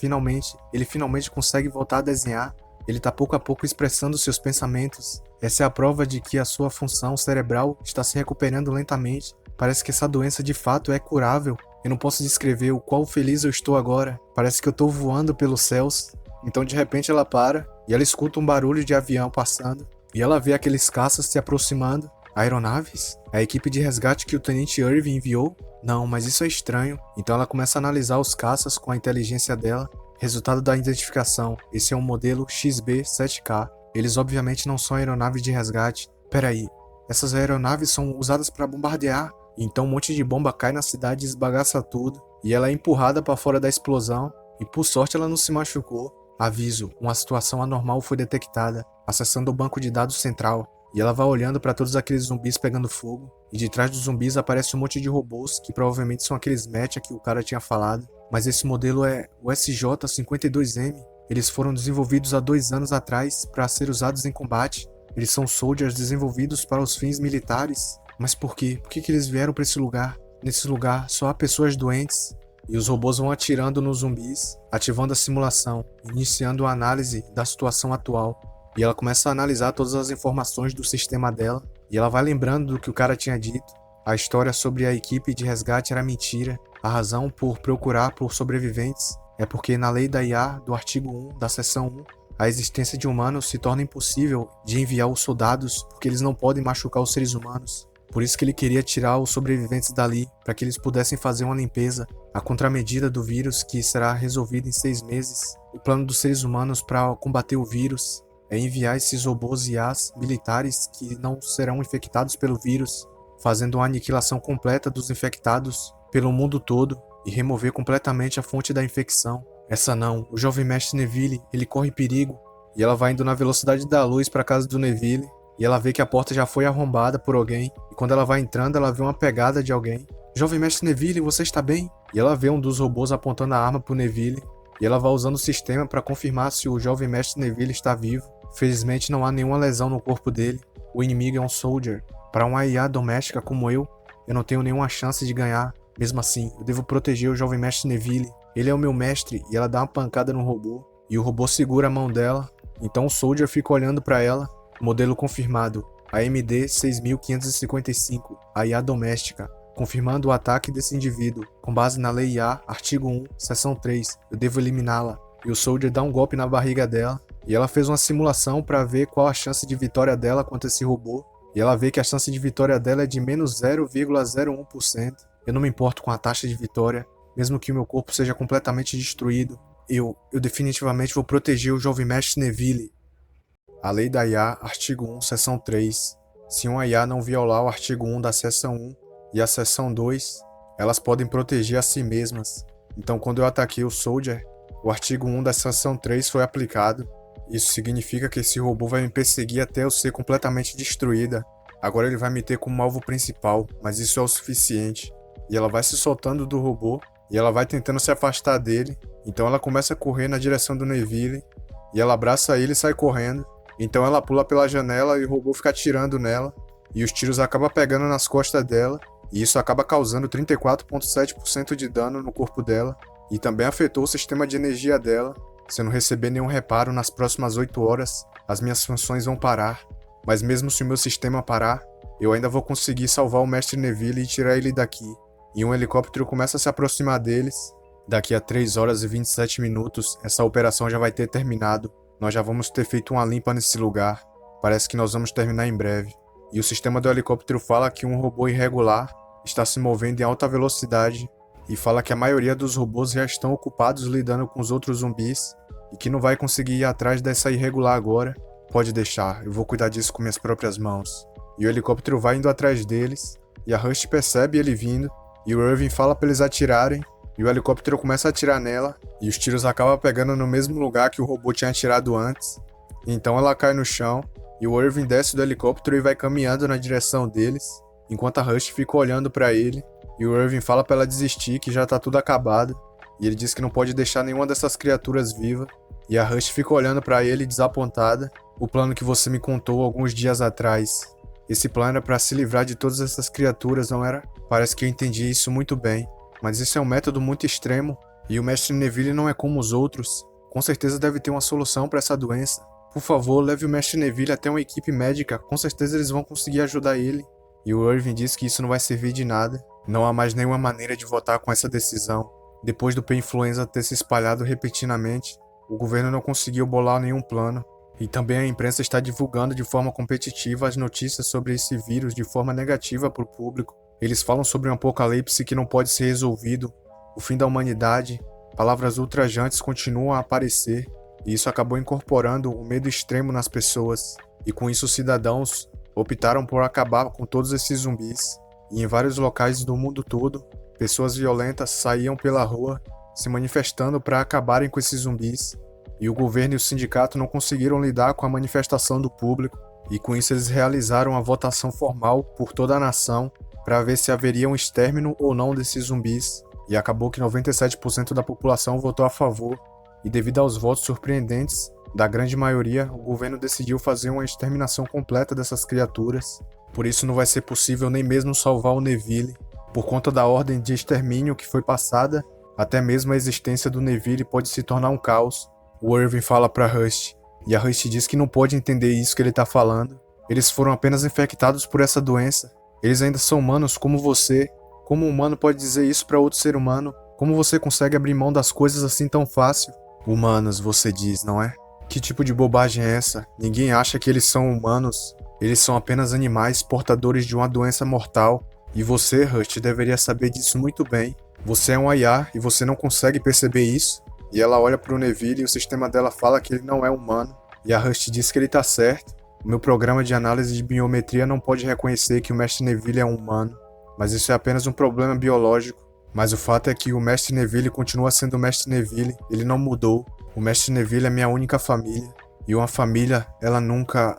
ele finalmente consegue voltar a desenhar. Ele tá pouco a pouco expressando seus pensamentos. Essa é a prova de que a sua função cerebral está se recuperando lentamente. Parece que essa doença de fato é curável. Eu não posso descrever o quão feliz eu estou agora. Parece que eu tô voando pelos céus. Então de repente ela para e ela escuta um barulho de avião passando. E ela vê aqueles caças se aproximando. Aeronaves? A equipe de resgate que o Tenente Irving enviou? Não, mas isso é estranho. Então ela começa a analisar os caças com a inteligência dela. Resultado da identificação. Esse é um modelo XB-7K. Eles obviamente não são aeronaves de resgate. Peraí, essas aeronaves são usadas para bombardear? Então um monte de bomba cai na cidade e esbagaça tudo. E ela é empurrada para fora da explosão. E por sorte ela não se machucou. Aviso, uma situação anormal foi detectada, acessando o banco de dados central, e ela vai olhando para todos aqueles zumbis pegando fogo, e de trás dos zumbis aparece um monte de robôs, que provavelmente são aqueles Mecha que o cara tinha falado, mas esse modelo é o SJ-52M, eles foram desenvolvidos há 2 anos atrás para ser usados em combate, eles são soldiers desenvolvidos para os fins militares, mas por quê? Por que eles vieram para esse lugar? Nesse lugar só há pessoas doentes. e os robôs vão atirando nos zumbis, ativando a simulação, iniciando a análise da situação atual. E ela começa a analisar todas as informações do sistema dela, e ela vai lembrando do que o cara tinha dito. A história sobre a equipe de resgate era mentira. A razão por procurar por sobreviventes é porque na lei da IA, do artigo 1 da seção 1, a existência de humanos se torna impossível de enviar os soldados porque eles não podem machucar os seres humanos. Por isso que ele queria tirar os sobreviventes dali, para que eles pudessem fazer uma limpeza, a contramedida do vírus que será resolvida em 6 meses. O plano dos seres humanos para combater o vírus é enviar esses robôs IAs militares que não serão infectados pelo vírus, fazendo uma aniquilação completa dos infectados pelo mundo todo e remover completamente a fonte da infecção. Essa não, o jovem mestre Neville, ele corre perigo, e ela vai indo na velocidade da luz para casa do Neville, e ela vê que a porta já foi arrombada por alguém, e quando ela vai entrando ela vê uma pegada de alguém. Jovem mestre Neville, você está bem? E ela vê um dos robôs apontando a arma pro Neville, e ela vai usando o sistema para confirmar se o jovem mestre Neville está vivo. Felizmente não há nenhuma lesão no corpo dele. O inimigo é um soldier. Para uma IA doméstica como eu não tenho nenhuma chance de ganhar. Mesmo assim, eu devo proteger o jovem mestre Neville. Ele é o meu mestre, e ela dá uma pancada no robô, e o robô segura a mão dela. Então o soldier fica olhando para ela. Modelo confirmado, AMD 6555, a IA doméstica, confirmando o ataque desse indivíduo. Com base na lei IA, artigo 1, seção 3, eu devo eliminá-la. E o soldier dá um golpe na barriga dela, e ela fez uma simulação para ver qual a chance de vitória dela contra esse robô. E ela vê que a chance de vitória dela é de menos 0,01%. Eu não me importo com a taxa de vitória, mesmo que o meu corpo seja completamente destruído. Eu definitivamente vou proteger o jovem mestre Neville. A lei da IA, artigo 1, seção 3. Se uma IA não violar o artigo 1 da seção 1 e a seção 2, elas podem proteger a si mesmas. Então, quando eu ataquei o soldier, o artigo 1 da seção 3 foi aplicado. Isso significa que esse robô vai me perseguir até eu ser completamente destruída. Agora ele vai me ter como alvo principal, mas isso é o suficiente. E ela vai se soltando do robô, e ela vai tentando se afastar dele. Então ela começa a correr na direção do Neville, e ela abraça ele e sai correndo. Então ela pula pela janela e o robô fica atirando nela, e os tiros acabam pegando nas costas dela, e isso acaba causando 34,7% de dano no corpo dela, e também afetou o sistema de energia dela. Se eu não receber nenhum reparo nas próximas 8 horas, as minhas funções vão parar. Mas mesmo se o meu sistema parar, eu ainda vou conseguir salvar o mestre Neville e tirar ele daqui. E um helicóptero começa a se aproximar deles. Daqui a 3 horas e 27 minutos, essa operação já vai ter terminado. Nós já vamos ter feito uma limpa nesse lugar. Parece que nós vamos terminar em breve. E o sistema do helicóptero fala que um robô irregular está se movendo em alta velocidade e fala que a maioria dos robôs já estão ocupados lidando com os outros zumbis e que não vai conseguir ir atrás dessa irregular agora. Pode deixar, eu vou cuidar disso com minhas próprias mãos. E o helicóptero vai indo atrás deles, e a Rush percebe ele vindo, e o Irving fala para eles atirarem, e o helicóptero começa a atirar nela, e os tiros acabam pegando no mesmo lugar que o robô tinha atirado antes. Então ela cai no chão, e o Irving desce do helicóptero e vai caminhando na direção deles, enquanto a Rush fica olhando para ele, e o Irving fala para ela desistir, que já tá tudo acabado, e ele diz que não pode deixar nenhuma dessas criaturas viva, e a Rush fica olhando para ele desapontada. O plano que você me contou alguns dias atrás, esse plano era para se livrar de todas essas criaturas, não era? Parece que eu entendi isso muito bem, mas isso é um método muito extremo, e o mestre Neville não é como os outros. Com certeza deve ter uma solução para essa doença. Por favor, leve o mestre Neville até uma equipe médica, com certeza eles vão conseguir ajudar ele. E o Irving diz que isso não vai servir de nada. Não há mais nenhuma maneira de votar com essa decisão. Depois do P-Influenza ter se espalhado repentinamente, o governo não conseguiu bolar nenhum plano. E também a imprensa está divulgando de forma competitiva as notícias sobre esse vírus de forma negativa para o público. Eles falam sobre um apocalipse que não pode ser resolvido, o fim da humanidade. Palavras ultrajantes continuam a aparecer, e isso acabou incorporando o medo extremo nas pessoas. E com isso os cidadãos optaram por acabar com todos esses zumbis. E em vários locais do mundo todo, pessoas violentas saíam pela rua se manifestando para acabarem com esses zumbis. E o governo e o sindicato não conseguiram lidar com a manifestação do público, e com isso eles realizaram a votação formal por toda a nação para ver se haveria um extermínio ou não desses zumbis, e acabou que 97% da população votou a favor, e devido aos votos surpreendentes da grande maioria, o governo decidiu fazer uma exterminação completa dessas criaturas. Por isso não vai ser possível nem mesmo salvar o Neville. Por conta da ordem de extermínio que foi passada, Até mesmo a existência do Neville pode se tornar um caos. O Irving fala pra Rush, e a Rush diz que não pode entender isso que ele tá falando. Eles foram apenas infectados por essa doença. Eles ainda são humanos como você. Como um humano pode dizer isso pra outro ser humano? Como você consegue abrir mão das coisas assim tão fácil? Humanos, você diz, não é? Que tipo de bobagem é essa? Ninguém acha que eles são humanos. Eles são apenas animais portadores de uma doença mortal. E você, Rush, deveria saber disso muito bem. Você é um IA e você não consegue perceber isso? E ela olha pro Neville e o sistema dela fala que ele não é humano. E a Rush diz que ele tá certo. O meu programa de análise de biometria não pode reconhecer que o Mestre Neville é um humano. Mas isso é apenas um problema biológico. Mas o fato é que o Mestre Neville continua sendo o Mestre Neville. Ele não mudou. O Mestre Neville é minha única família. E uma família, ela nunca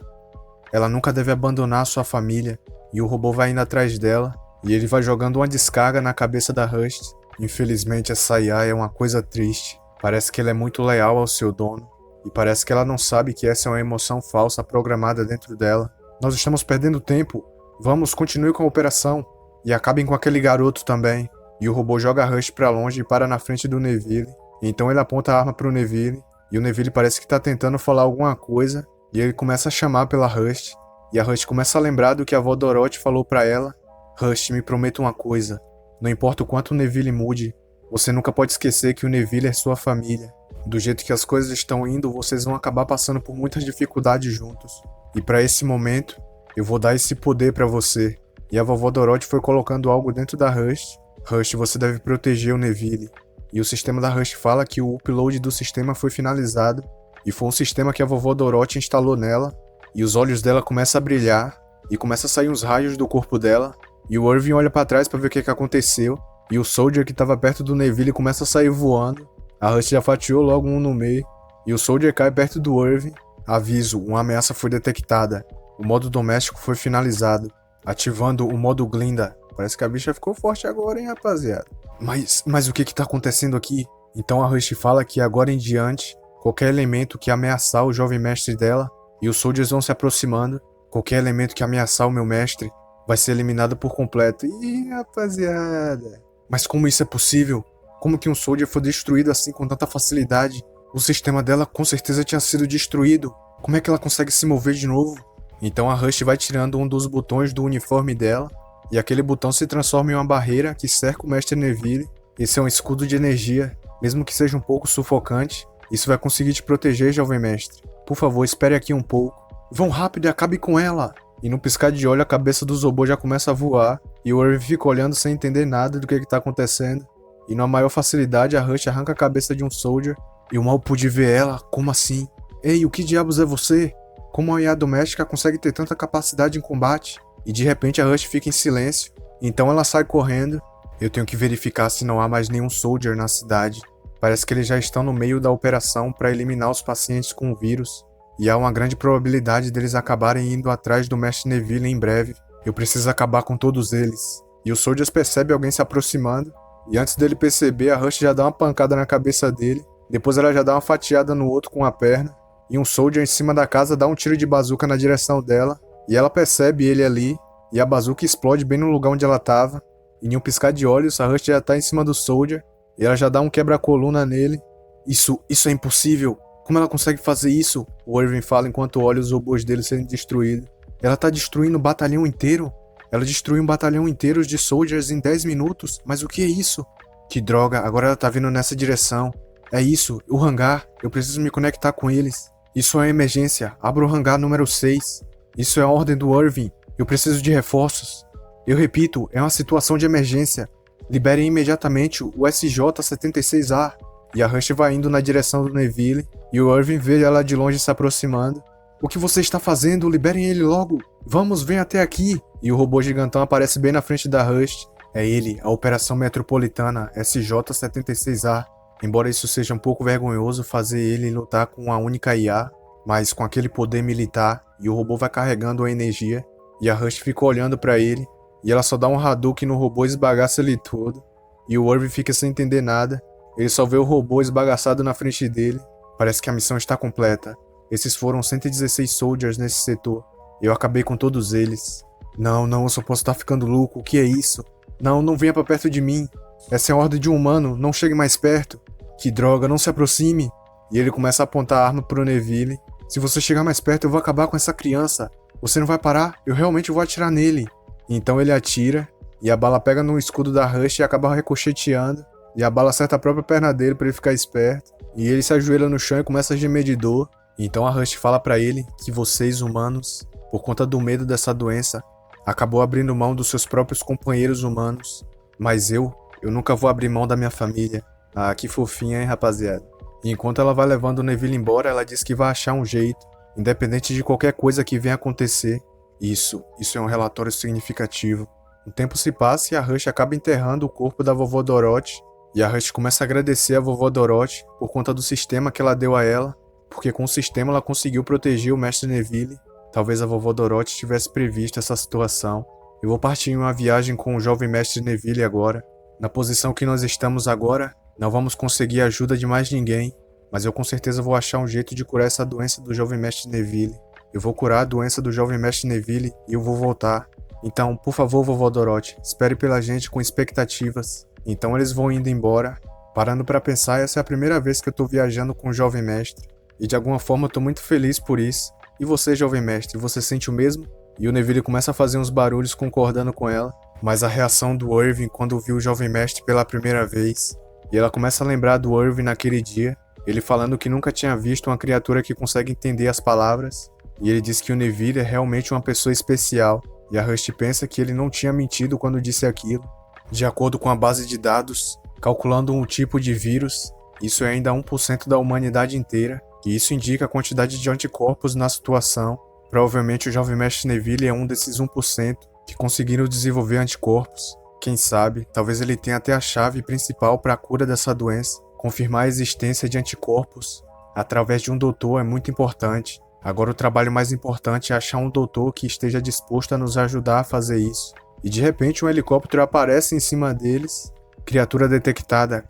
deve abandonar a sua família. E o robô vai indo atrás dela. E ele vai jogando uma descarga na cabeça da Rush. Infelizmente essa IA é uma coisa triste. Parece que ela é muito leal ao seu dono. E parece que ela não sabe que essa é uma emoção falsa programada dentro dela. Nós estamos perdendo tempo. Vamos, continue com a operação. E acabem com aquele garoto também. E o robô joga a Rush pra longe e para na frente do Neville. Então ele aponta a arma pro Neville. E o Neville parece que tá tentando falar alguma coisa. E ele começa a chamar pela Rush. E a Rush começa a lembrar do que a avó Dorothy falou pra ela. Rush, me prometa uma coisa. Não importa o quanto o Neville mude, você nunca pode esquecer que o Neville é sua família. Do jeito que as coisas estão indo, vocês vão acabar passando por muitas dificuldades juntos. E para esse momento, eu vou dar esse poder pra você. E a vovó Dorothy foi colocando algo dentro da Rush. Rush, você deve proteger o Neville. E o sistema da Rush fala que o upload do sistema foi finalizado. E foi um sistema que a vovó Dorothy instalou nela. E os olhos dela começam a brilhar. E começa a sair uns raios do corpo dela. E o Irving olha pra trás pra ver o que aconteceu. E o Soldier que tava perto do Neville começa a sair voando. A Rush já fatiou logo um no meio. E o Soldier cai perto do Irving. Aviso, uma ameaça foi detectada. O modo doméstico foi finalizado. Ativando o modo Glinda. Parece que a bicha ficou forte agora, hein, rapaziada. Mas o que tá acontecendo aqui? Então a Rush fala que agora em diante, qualquer elemento que ameaçar o jovem mestre dela, e os Soldiers vão se aproximando, qualquer elemento que ameaçar o meu mestre, vai ser eliminado por completo. Ih, rapaziada. Mas como isso é possível? Como que um Soldier foi destruído assim com tanta facilidade? O sistema dela com certeza tinha sido destruído. Como é que ela consegue se mover de novo? Então a Rush vai tirando um dos botões do uniforme dela, e aquele botão se transforma em uma barreira que cerca o Mestre Neville. Esse é um escudo de energia, mesmo que seja um pouco sufocante. Isso vai conseguir te proteger, jovem mestre. Por favor, espere aqui um pouco. Vão rápido e acabe com ela! E no piscar de olho a cabeça do robô já começa a voar, e o Irving fica olhando sem entender nada do que está acontecendo. E na maior facilidade a Rush arranca a cabeça de um Soldier, e eu mal pude ver ela, como assim? Ei, o que diabos é você? Como a IA doméstica consegue ter tanta capacidade em combate? E de repente a Rush fica em silêncio, então ela sai correndo. Eu tenho que verificar se não há mais nenhum Soldier na cidade. Parece que eles já estão no meio da operação para eliminar os pacientes com o vírus. E há uma grande probabilidade deles acabarem indo atrás do Mestre Neville em breve. Eu preciso acabar com todos eles. E o Soldiers percebe alguém se aproximando. E antes dele perceber, a Rush já dá uma pancada na cabeça dele. Depois ela já dá uma fatiada no outro com a perna. E um Soldier em cima da casa dá um tiro de bazuca na direção dela. E ela percebe ele ali. E a bazuca explode bem no lugar onde ela estava. E em um piscar de olhos, a Rush já tá em cima do Soldier. E ela já dá um quebra-coluna nele. Isso é impossível. Como ela consegue fazer isso? O Irving fala enquanto olha os robôs dele sendo destruídos. Ela tá destruindo um batalhão inteiro? Ela destruiu um batalhão inteiro de Soldiers em 10 minutos? Mas o que é isso? Que droga, agora ela tá vindo nessa direção. É isso, o hangar. Eu preciso me conectar com eles. Isso é uma emergência. Abra o hangar número 6. Isso é a ordem do Irving. Eu preciso de reforços. Eu repito, é uma situação de emergência. Liberem imediatamente o SJ-76A. E a Rush vai indo na direção do Neville, e o Irving vê ela de longe se aproximando. O que você está fazendo? Liberem ele logo! Vamos, vem até aqui! E o robô gigantão aparece bem na frente da Rush. É ele, a Operação Metropolitana SJ-76A. Embora isso seja um pouco vergonhoso fazer ele lutar com uma única IA, mas com aquele poder militar, e o robô vai carregando a energia, e a Rush fica olhando pra ele, e ela só dá um Hadouken no robô e esbagaça ele todo. E o Irving fica sem entender nada. Ele só vê o robô esbagaçado na frente dele. Parece que a missão está completa. Esses foram 116 Soldiers nesse setor. Eu acabei com todos eles. Não, eu só posso estar ficando louco. O que é isso? Não venha pra perto de mim. Essa é a ordem de um humano, não chegue mais perto. Que droga, não se aproxime. E ele começa a apontar a arma pro Neville. Se você chegar mais perto, eu vou acabar com essa criança. Você não vai parar? Eu realmente vou atirar nele. Então ele atira, e a bala pega no escudo da Rush e acaba ricocheteando. E a bala acerta a própria perna dele pra ele ficar esperto. E ele se ajoelha no chão e começa a gemer de dor. Então a Rush fala pra ele que vocês, humanos, por conta do medo dessa doença, acabou abrindo mão dos seus próprios companheiros humanos. Mas eu nunca vou abrir mão da minha família. Ah, que fofinha, hein, rapaziada? E enquanto ela vai levando o Neville embora, ela diz que vai achar um jeito, independente de qualquer coisa que venha acontecer. Isso é um relatório significativo. O tempo se passa e a Rush acaba enterrando o corpo da vovó Dorothy. E a Rush começa a agradecer a vovó Dorothy por conta do sistema que ela deu a ela, porque com o sistema ela conseguiu proteger o Mestre Neville. Talvez a vovó Dorothy tivesse previsto essa situação. Eu vou partir em uma viagem com o jovem Mestre Neville agora. Na posição que nós estamos agora, não vamos conseguir a ajuda de mais ninguém, mas eu com certeza vou achar um jeito de curar essa doença do jovem Mestre Neville. Eu vou curar a doença do jovem Mestre Neville e eu vou voltar. Então, por favor, vovó Dorothy, espere pela gente com expectativas. Então eles vão indo embora. Parando pra pensar, essa é a primeira vez que eu tô viajando com o jovem mestre. E de alguma forma eu tô muito feliz por isso. E você, jovem mestre, você sente o mesmo? E o Neville começa a fazer uns barulhos concordando com ela. Mas a reação do Irving quando viu o jovem mestre pela primeira vez. E ela começa a lembrar do Irving naquele dia. Ele falando que nunca tinha visto uma criatura que consegue entender as palavras. E ele diz que o Neville é realmente uma pessoa especial. E a Rush pensa que ele não tinha mentido quando disse aquilo. De acordo com a base de dados, calculando um tipo de vírus, isso é ainda 1% da humanidade inteira. E isso indica a quantidade de anticorpos na situação. Provavelmente o jovem mestre Neville é um desses 1% que conseguiram desenvolver anticorpos. Quem sabe, talvez ele tenha até a chave principal para a cura dessa doença. Confirmar a existência de anticorpos através de um doutor é muito importante. Agora o trabalho mais importante é achar um doutor que esteja disposto a nos ajudar a fazer isso. E de repente um helicóptero aparece em cima deles. Criatura detectada,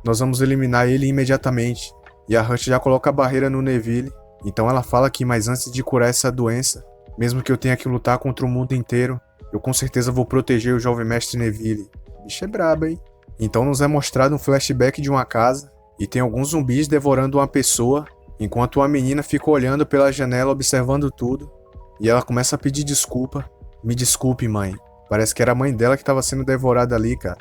nós vamos eliminar ele imediatamente. E a Rush já coloca a barreira no Neville. Então ela fala que mas antes de curar essa doença, mesmo que eu tenha que lutar contra o mundo inteiro, eu com certeza vou proteger o jovem mestre Neville. O bicho é brabo, hein? Então nos é mostrado um flashback de uma casa, e tem alguns zumbis devorando uma pessoa, enquanto uma menina fica olhando pela janela observando tudo, e ela começa a pedir desculpa. Me desculpe, mãe. Parece que era a mãe dela que estava sendo devorada ali, cara.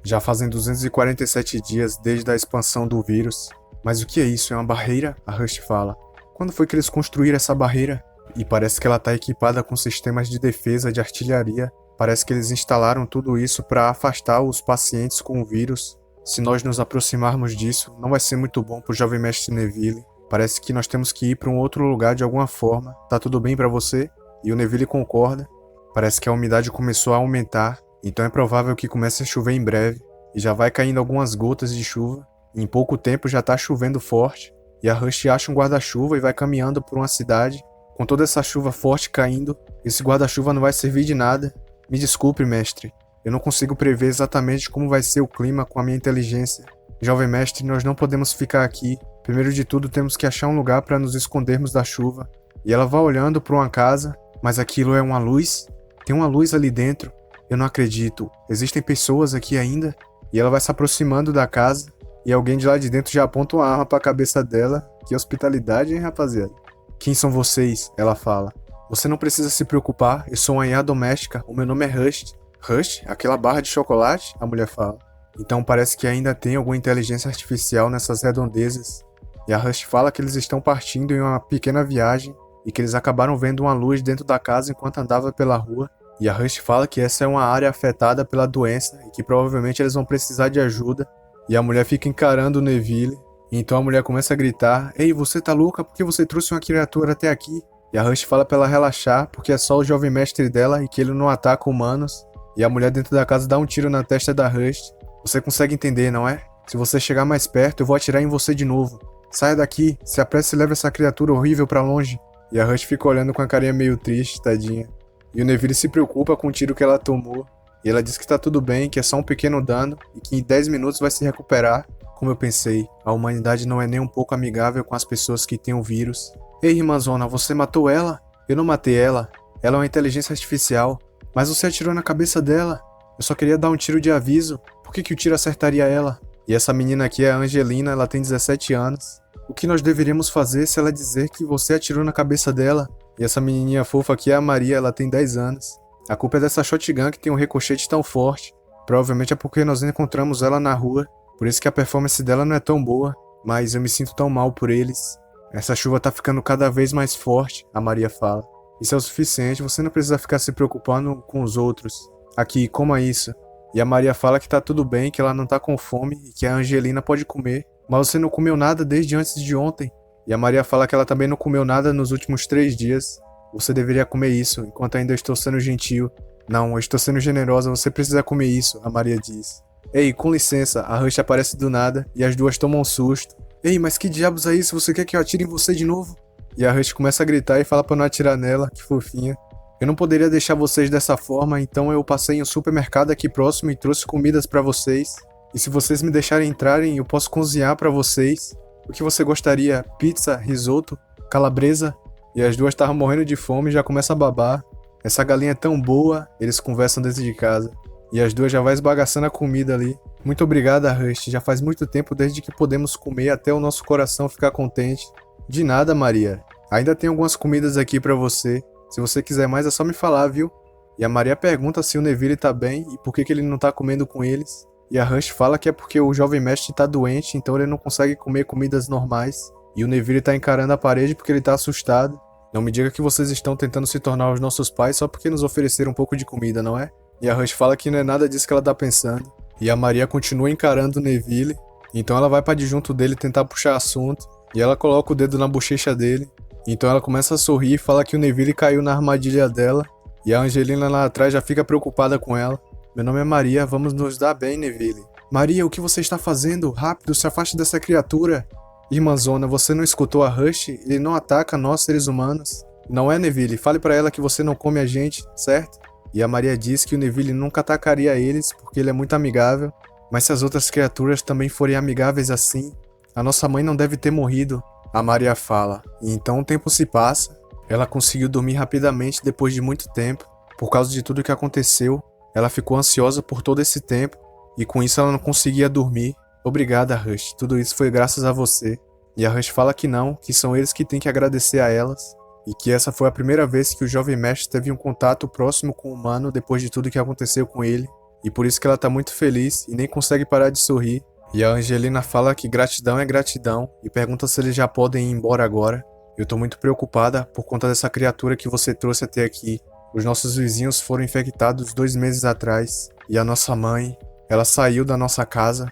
Já fazem 247 dias desde a expansão do vírus. Mas o que é isso? É uma barreira? A Rush fala. Quando foi que eles construíram essa barreira? E parece que ela está equipada com sistemas de defesa de artilharia. Parece que eles instalaram tudo isso para afastar os pacientes com o vírus. Se nós nos aproximarmos disso, não vai ser muito bom pro jovem mestre Neville. Parece que nós temos que ir para um outro lugar de alguma forma. Tá tudo bem para você? E o Neville concorda. Parece que a umidade começou a aumentar, então é provável que comece a chover em breve. E já vai caindo algumas gotas de chuva. Em pouco tempo já tá chovendo forte. E a Rush acha um guarda-chuva e vai caminhando por uma cidade. Com toda essa chuva forte caindo, esse guarda-chuva não vai servir de nada. Me desculpe, mestre. Eu não consigo prever exatamente como vai ser o clima com a minha inteligência. Jovem mestre, nós não podemos ficar aqui. Primeiro de tudo, temos que achar um lugar para nos escondermos da chuva. E ela vai olhando para uma casa, mas aquilo é uma luz? Tem uma luz ali dentro. Eu não acredito. Existem pessoas aqui ainda? E ela vai se aproximando da casa, e alguém de lá de dentro já aponta uma arma para a cabeça dela. Que hospitalidade, hein, rapaziada? Quem são vocês? Ela fala. Você não precisa se preocupar, eu sou uma IA doméstica, o meu nome é Rush. Rush? Aquela barra de chocolate? A mulher fala. Então parece que ainda tem alguma inteligência artificial nessas redondezas. E a Rush fala que eles estão partindo em uma pequena viagem e que eles acabaram vendo uma luz dentro da casa enquanto andava pela rua. E a Rush fala que essa é uma área afetada pela doença e que provavelmente eles vão precisar de ajuda. E a mulher fica encarando o Neville. E então a mulher começa a gritar: Ei, você tá louca? Por que você trouxe uma criatura até aqui? E a Rush fala pra ela relaxar, porque é só o jovem mestre dela e que ele não ataca humanos. E a mulher dentro da casa dá um tiro na testa da Rush. Você consegue entender, não é? Se você chegar mais perto, eu vou atirar em você de novo. Saia daqui, se apresse e leve essa criatura horrível pra longe. E a Rush fica olhando com a carinha meio triste, tadinha. E o Neville se preocupa com o tiro que ela tomou. E ela diz que tá tudo bem, que é só um pequeno dano e que em 10 minutos vai se recuperar. Como eu pensei, a humanidade não é nem um pouco amigável com as pessoas que têm o vírus. Ei, irmãzona, você matou ela? Eu não matei ela. Ela é uma inteligência artificial. Mas você atirou na cabeça dela. Eu só queria dar um tiro de aviso. Por que o tiro acertaria ela? E essa menina aqui é a Angelina, ela tem 17 anos. O que nós deveríamos fazer se ela dizer que você atirou na cabeça dela? E essa menininha fofa aqui é a Maria, ela tem 10 anos. A culpa é dessa shotgun que tem um ricochete tão forte. Provavelmente é porque nós encontramos ela na rua. Por isso que a performance dela não é tão boa. Mas eu me sinto tão mal por eles. Essa chuva tá ficando cada vez mais forte, a Maria fala. Isso é o suficiente, você não precisa ficar se preocupando com os outros. Aqui, coma isso. E a Maria fala que tá tudo bem, que ela não tá com fome e que a Angelina pode comer. Mas você não comeu nada desde antes de ontem. E a Maria fala que ela também não comeu nada nos últimos 3 dias. Você deveria comer isso, enquanto ainda estou sendo gentil. Não, eu estou sendo generosa, você precisa comer isso, a Maria diz. Ei, com licença, a Rush aparece do nada e as duas tomam um susto. Ei, mas que diabos é isso? Você quer que eu atire em você de novo? E a Rush começa a gritar e fala pra não atirar nela, que fofinha. Eu não poderia deixar vocês dessa forma, então eu passei em um supermercado aqui próximo e trouxe comidas pra vocês. E se vocês me deixarem entrarem, eu posso cozinhar pra vocês. O que você gostaria? Pizza, risoto, calabresa? E as duas estavam morrendo de fome e já começam a babar. Essa galinha é tão boa, eles conversam dentro de casa. E as duas já vai esbagaçando a comida ali. Muito obrigada, Rush. Já faz muito tempo desde que podemos comer até o nosso coração ficar contente. De nada, Maria. Ainda tem algumas comidas aqui pra você. Se você quiser mais é só me falar, viu? E a Maria pergunta se o Neville tá bem e por que ele não tá comendo com eles. E a Rush fala que é porque o jovem mestre tá doente, então ele não consegue comer comidas normais. E o Neville tá encarando a parede porque ele tá assustado. Não me diga que vocês estão tentando se tornar os nossos pais só porque nos ofereceram um pouco de comida, não é? E a Rush fala que não é nada disso que ela tá pensando. E a Maria continua encarando o Neville. Então ela vai pra adjunto dele tentar puxar assunto. E ela coloca o dedo na bochecha dele. Então ela começa a sorrir e fala que o Neville caiu na armadilha dela. E a Angelina lá atrás já fica preocupada com ela. Meu nome é Maria, vamos nos dar bem, Neville. Maria, o que você está fazendo? Rápido, se afaste dessa criatura. Irmãzona, você não escutou a Rush? Ele não ataca nós, seres humanos. Não é, Neville? Fale pra ela que você não come a gente, certo? E a Maria diz que o Neville nunca atacaria eles porque ele é muito amigável. Mas se as outras criaturas também forem amigáveis assim, a nossa mãe não deve ter morrido. A Maria fala. E então o tempo se passa. Ela conseguiu dormir rapidamente depois de muito tempo. Por causa de tudo que aconteceu, ela ficou ansiosa por todo esse tempo. E com isso ela não conseguia dormir. Obrigada, Rush. Tudo isso foi graças a você. E a Rush fala que não, que são eles que têm que agradecer a elas. E que essa foi a primeira vez que o jovem mestre teve um contato próximo com o humano depois de tudo que aconteceu com ele. E por isso que ela tá muito feliz e nem consegue parar de sorrir. E a Angelina fala que gratidão é gratidão e pergunta se eles já podem ir embora agora. Eu tô muito preocupada por conta dessa criatura que você trouxe até aqui. Os nossos vizinhos foram infectados 2 meses atrás. E a nossa mãe, ela saiu da nossa casa.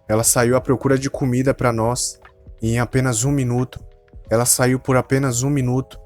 Ela saiu à procura de comida pra nós. E em apenas 1 minuto. Ela saiu por apenas 1 minuto.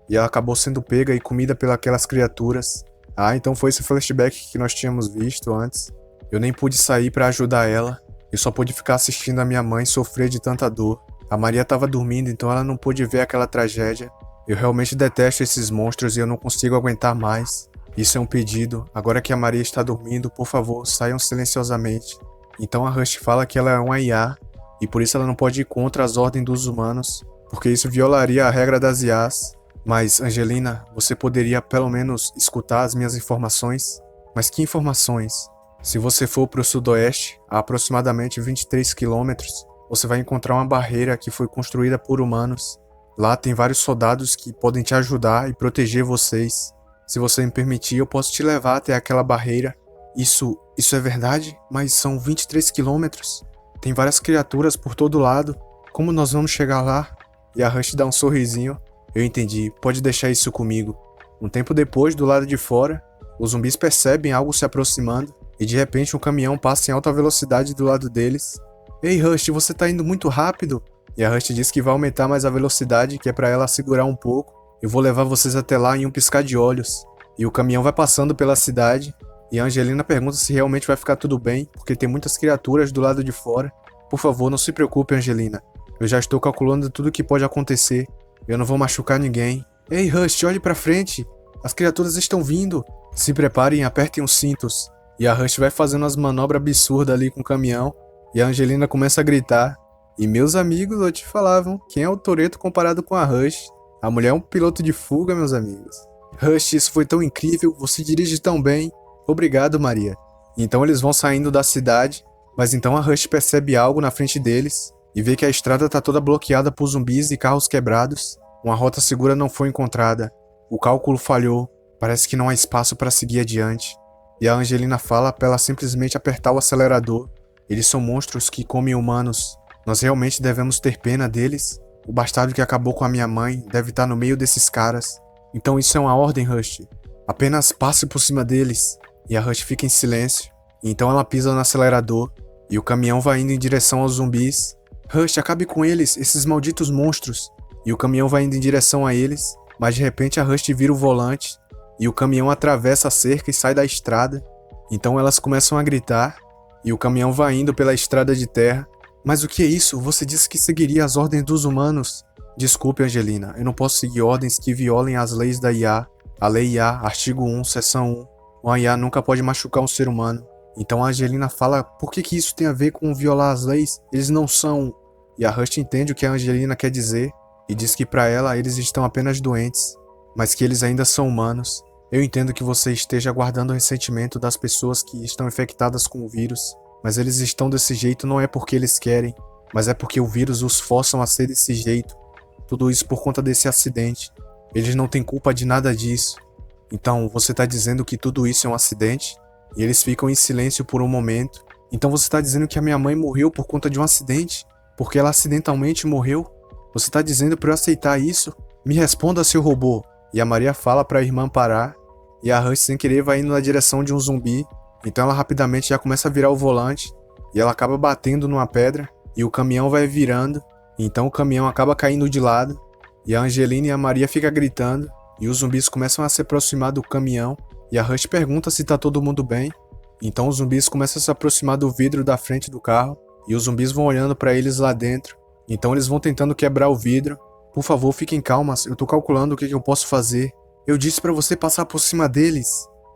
E ela acabou sendo pega e comida pelas criaturas. Ah, então foi esse flashback que nós tínhamos visto antes. Eu nem pude sair pra ajudar ela. Eu só pude ficar assistindo a minha mãe sofrer de tanta dor. A Maria estava dormindo, então ela não pôde ver aquela tragédia. Eu realmente detesto esses monstros e eu não consigo aguentar mais. Isso é um pedido. Agora que a Maria está dormindo, por favor, saiam silenciosamente. Então a Rush fala que ela é uma IA e por isso ela não pode ir contra as ordens dos humanos, porque isso violaria a regra das IAs. Mas, Angelina, você poderia pelo menos escutar as minhas informações? Mas que informações? Se você for para o sudoeste, a aproximadamente 23 quilômetros, você vai encontrar uma barreira que foi construída por humanos. Lá tem vários soldados que podem te ajudar e proteger vocês. Se você me permitir, eu posso te levar até aquela barreira. Isso é verdade? Mas são 23 quilômetros. Tem várias criaturas por todo lado. Como nós vamos chegar lá? E a Rush dá um sorrisinho. Eu entendi, pode deixar isso comigo. Um tempo depois, do lado de fora, os zumbis percebem algo se aproximando e de repente um caminhão passa em alta velocidade do lado deles. Ei, Rush, você tá indo muito rápido. E a Rush diz que vai aumentar mais a velocidade, que é pra ela segurar um pouco. Eu vou levar vocês até lá em um piscar de olhos. E o caminhão vai passando pela cidade. E a Angelina pergunta se realmente vai ficar tudo bem, porque tem muitas criaturas do lado de fora. Por favor, não se preocupe, Angelina. Eu já estou calculando tudo o que pode acontecer. Eu não vou machucar ninguém. Ei, Rush, olhe pra frente. As criaturas estão vindo. Se preparem e apertem os cintos. E a Rush vai fazendo umas manobras absurdas ali com o caminhão. E a Angelina começa a gritar. E meus amigos, eu te falavam, quem é o Toretto comparado com a Rush? A mulher é um piloto de fuga, meus amigos. Rush, isso foi tão incrível, você dirige tão bem. Obrigado, Maria. Então eles vão saindo da cidade, mas então a Rush percebe algo na frente deles e vê que a estrada tá toda bloqueada por zumbis e carros quebrados. Uma rota segura não foi encontrada. O cálculo falhou. Parece que não há espaço para seguir adiante. E a Angelina fala para ela simplesmente apertar o acelerador. Eles são monstros que comem humanos. Nós realmente devemos ter pena deles? O bastardo que acabou com a minha mãe deve estar no meio desses caras. Então isso é uma ordem, Rush. Apenas passe por cima deles. E a Rush fica em silêncio. E então ela pisa no acelerador. E o caminhão vai indo em direção aos zumbis. Rush, acabe com eles, esses malditos monstros. E o caminhão vai indo em direção a eles. Mas de repente a Rush vira o volante. E o caminhão atravessa a cerca e sai da estrada. Então elas começam a gritar. E o caminhão vai indo pela estrada de terra. Mas o que é isso? Você disse que seguiria as ordens dos humanos. Desculpe, Angelina, eu não posso seguir ordens que violem as leis da IA. A lei IA, artigo 1, seção 1. Uma IA nunca pode machucar um ser humano. Então a Angelina fala, por que isso tem a ver com violar as leis? Eles não são... E a Rush entende o que a Angelina quer dizer. E diz que para ela eles estão apenas doentes. Mas que eles ainda são humanos. Eu entendo que você esteja guardando o ressentimento das pessoas que estão infectadas com o vírus. Mas eles estão desse jeito não é porque eles querem. Mas é porque o vírus os forçam a ser desse jeito. Tudo isso por conta desse acidente. Eles não têm culpa de nada disso. Então, você tá dizendo que tudo isso é um acidente? E eles ficam em silêncio por um momento. Então você tá dizendo que a minha mãe morreu por conta de um acidente? Porque ela acidentalmente morreu? Você tá dizendo pra eu aceitar isso? Me responda, seu robô. E a Maria fala pra irmã parar. E a Rush sem querer vai indo na direção de um zumbi. Então ela rapidamente já começa a virar o volante. E ela acaba batendo numa pedra. E o caminhão vai virando. Então o caminhão acaba caindo de lado. E a Angelina e a Maria ficam gritando. E os zumbis começam a se aproximar do caminhão. E a Rush pergunta se tá todo mundo bem. Então os zumbis começam a se aproximar do vidro da frente do carro. E os zumbis vão olhando pra eles lá dentro. Então eles vão tentando quebrar o vidro. Por favor, fiquem calmas. Eu tô calculando o que eu posso fazer. Eu disse pra você passar por cima deles.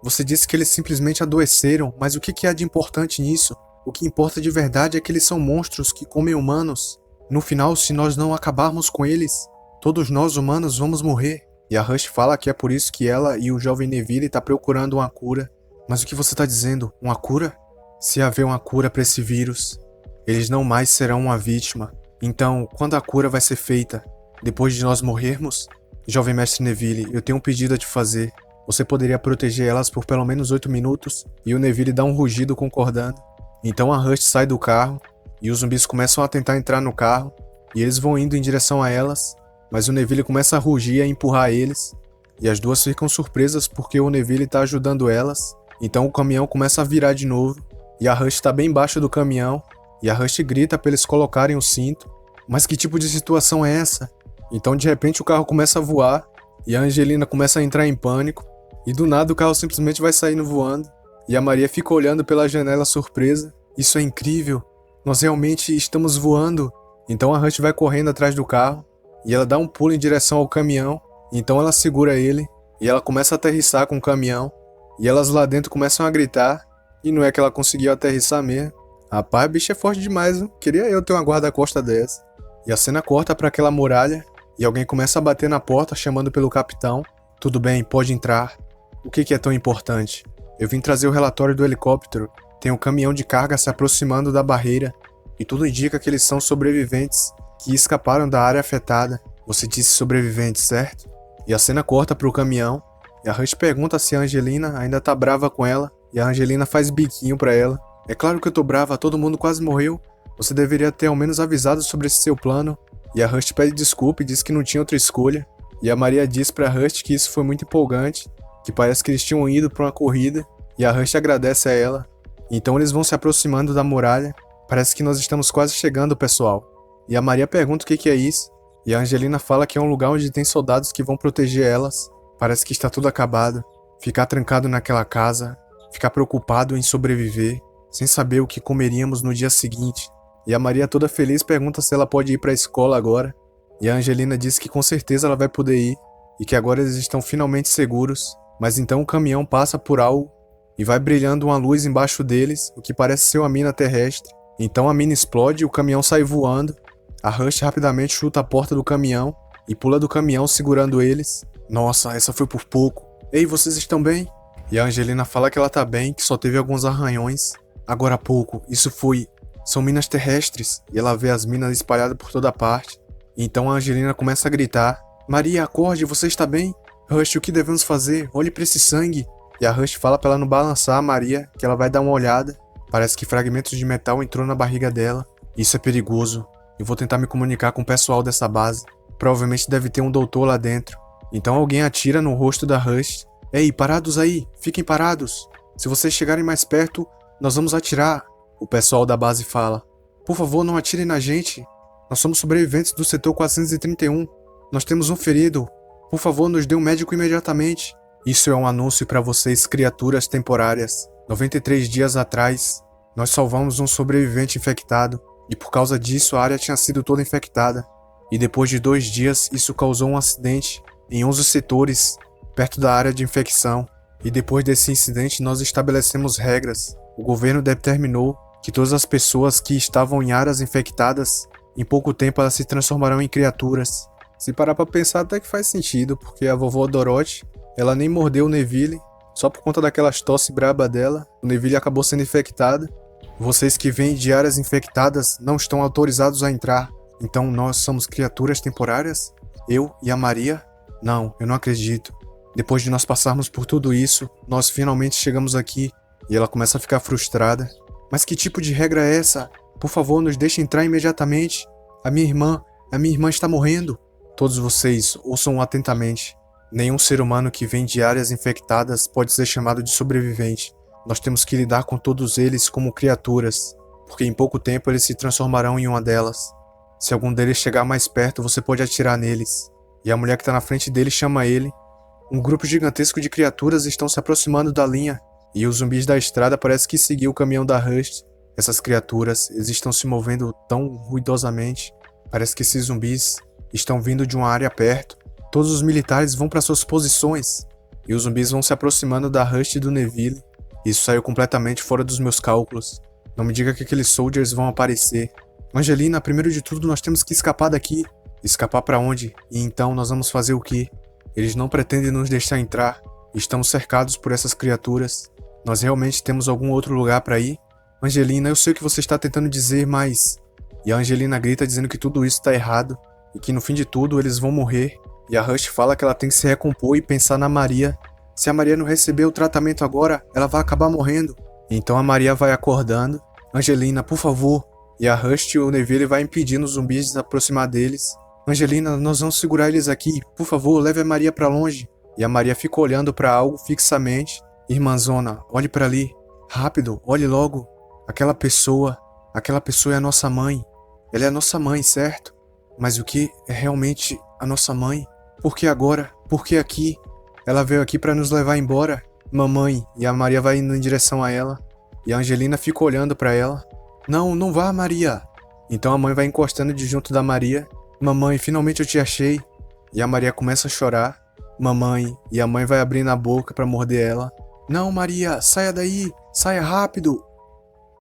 Você disse que eles simplesmente adoeceram. Mas o que há de importante nisso? O que importa de verdade é que eles são monstros que comem humanos. No final, se nós não acabarmos com eles, todos nós humanos vamos morrer. E a Rush fala que é por isso que ela e o jovem Neville tá procurando uma cura. Mas o que você tá dizendo? Uma cura? Se haver uma cura para esse vírus, eles não mais serão uma vítima. Então, quando a cura vai ser feita? Depois de nós morrermos? Jovem Mestre Neville, eu tenho um pedido a te fazer. Você poderia proteger elas por pelo menos 8 minutos? E o Neville dá um rugido concordando. Então a Rush sai do carro. E os zumbis começam a tentar entrar no carro. E eles vão indo em direção a elas. Mas o Neville começa a rugir e a empurrar eles. E as duas ficam surpresas porque o Neville tá ajudando elas. Então o caminhão começa a virar de novo. E a Rush tá bem embaixo do caminhão. E a Rush grita pra eles colocarem o cinto. Mas que tipo de situação é essa? Então de repente o carro começa a voar. E a Angelina começa a entrar em pânico. E do nada o carro simplesmente vai saindo voando. E a Maria fica olhando pela janela surpresa. Isso é incrível. Nós realmente estamos voando. Então a Rush vai correndo atrás do carro. E ela dá um pulo em direção ao caminhão. Então ela segura ele. E ela começa a aterrissar com o caminhão. E elas lá dentro começam a gritar. E não é que ela conseguiu aterrissar mesmo. Rapaz, a bicha é forte demais, viu? Queria eu ter uma guarda-costa dessa. E a cena corta para aquela muralha. E alguém começa a bater na porta chamando pelo capitão. Tudo bem, pode entrar. O que é tão importante? Eu vim trazer o relatório do helicóptero. Tem um caminhão de carga se aproximando da barreira. E tudo indica que eles são sobreviventes que escaparam da área afetada. Você disse sobreviventes, certo? E a cena corta pro caminhão. E a Rush pergunta se a Angelina ainda tá brava com ela. E a Angelina faz biquinho pra ela. É claro que eu tô brava, todo mundo quase morreu. Você deveria ter ao menos avisado sobre esse seu plano. E a Rush pede desculpa e diz que não tinha outra escolha. E a Maria diz pra Rush que isso foi muito empolgante. Que parece que eles tinham ido pra uma corrida. E a Rush agradece a ela. Então eles vão se aproximando da muralha. Parece que nós estamos quase chegando, pessoal. E a Maria pergunta o que é isso. E a Angelina fala que é um lugar onde tem soldados que vão proteger elas. Parece que está tudo acabado. Ficar trancado naquela casa. Ficar preocupado em sobreviver. Sem saber o que comeríamos no dia seguinte. E a Maria toda feliz pergunta se ela pode ir para a escola agora. E a Angelina diz que com certeza ela vai poder ir. E que agora eles estão finalmente seguros. Mas então o caminhão passa por algo. E vai brilhando uma luz embaixo deles. O que parece ser uma mina terrestre. Então a mina explode e o caminhão sai voando. A Rush rapidamente chuta a porta do caminhão e pula do caminhão segurando eles. Nossa, essa foi por pouco. Ei, vocês estão bem? E a Angelina fala que ela tá bem, que só teve alguns arranhões. Agora há pouco, são minas terrestres, e ela vê as minas espalhadas por toda parte. E então a Angelina começa a gritar: Maria, acorde, você está bem? Rush, o que devemos fazer? Olhe pra esse sangue. E a Rush fala pra ela não balançar a Maria, que ela vai dar uma olhada. Parece que fragmentos de metal entrou na barriga dela. Isso é perigoso. Eu vou tentar me comunicar com o pessoal dessa base. Provavelmente deve ter um doutor lá dentro. Então alguém atira no rosto da Rush. Ei, parados aí! Fiquem parados! Se vocês chegarem mais perto, nós vamos atirar. O pessoal da base fala: Por favor, não atirem na gente. Nós somos sobreviventes do setor 431. Nós temos um ferido. Por favor, nos dê um médico imediatamente. Isso é um anúncio para vocês, criaturas temporárias. 93 dias atrás, nós salvamos um sobrevivente infectado. E por causa disso, a área tinha sido toda infectada. E depois de 2 dias, isso causou um acidente em 11 setores, perto da área de infecção. E depois desse incidente, nós estabelecemos regras. O governo determinou que todas as pessoas que estavam em áreas infectadas, em pouco tempo elas se transformarão em criaturas. Se parar pra pensar, até que faz sentido, porque a vovó Dorothy, ela nem mordeu o Neville, só por conta daquelas tosse braba dela, o Neville acabou sendo infectado. Vocês que vêm de áreas infectadas não estão autorizados a entrar. Então nós somos criaturas temporárias? Eu e a Maria? Não, eu não acredito. Depois de nós passarmos por tudo isso, nós finalmente chegamos aqui. E ela começa a ficar frustrada. Mas que tipo de regra é essa? Por favor, nos deixe entrar imediatamente. A minha irmã está morrendo. Todos vocês ouçam atentamente. Nenhum ser humano que vem de áreas infectadas pode ser chamado de sobrevivente. Nós temos que lidar com todos eles como criaturas, porque em pouco tempo eles se transformarão em uma delas. Se algum deles chegar mais perto, você pode atirar neles. E a mulher que está na frente dele chama ele. Um grupo gigantesco de criaturas estão se aproximando da linha, e os zumbis da estrada parecem que seguiu o caminhão da Rush. Essas criaturas, eles estão se movendo tão ruidosamente. Parece que esses zumbis estão vindo de uma área perto. Todos os militares vão para suas posições, e os zumbis vão se aproximando da Rush e do Neville. Isso saiu completamente fora dos meus cálculos. Não me diga que aqueles soldiers vão aparecer. Angelina, primeiro de tudo nós temos que escapar daqui. Escapar para onde? E então nós vamos fazer o quê? Eles não pretendem nos deixar entrar. Estamos cercados por essas criaturas. Nós realmente temos algum outro lugar para ir? Angelina, eu sei o que você está tentando dizer, mas... E a Angelina grita dizendo que tudo isso está errado. E que no fim de tudo eles vão morrer. E a Rush fala que ela tem que se recompor e pensar na Maria. Se a Maria não receber o tratamento agora, ela vai acabar morrendo. Então a Maria vai acordando. Angelina, por favor. E a Rush e o Neville vai impedindo os zumbis de se aproximar deles. Angelina, nós vamos segurar eles aqui. Por favor, leve a Maria pra longe. E a Maria fica olhando pra algo fixamente. Irmãzona, olhe pra ali. Rápido, olhe logo. Aquela pessoa é a nossa mãe. Ela é a nossa mãe, certo? Mas o que é realmente a nossa mãe? Por que agora? Por que aqui? Ela veio aqui pra nos levar embora. Mamãe. E a Maria vai indo em direção a ela. E a Angelina fica olhando pra ela. Não, não vá, Maria. Então a mãe vai encostando de junto da Maria. Mamãe, finalmente eu te achei. E a Maria começa a chorar. Mamãe. E a mãe vai abrindo a boca pra morder ela. Não, Maria, saia daí. Saia rápido.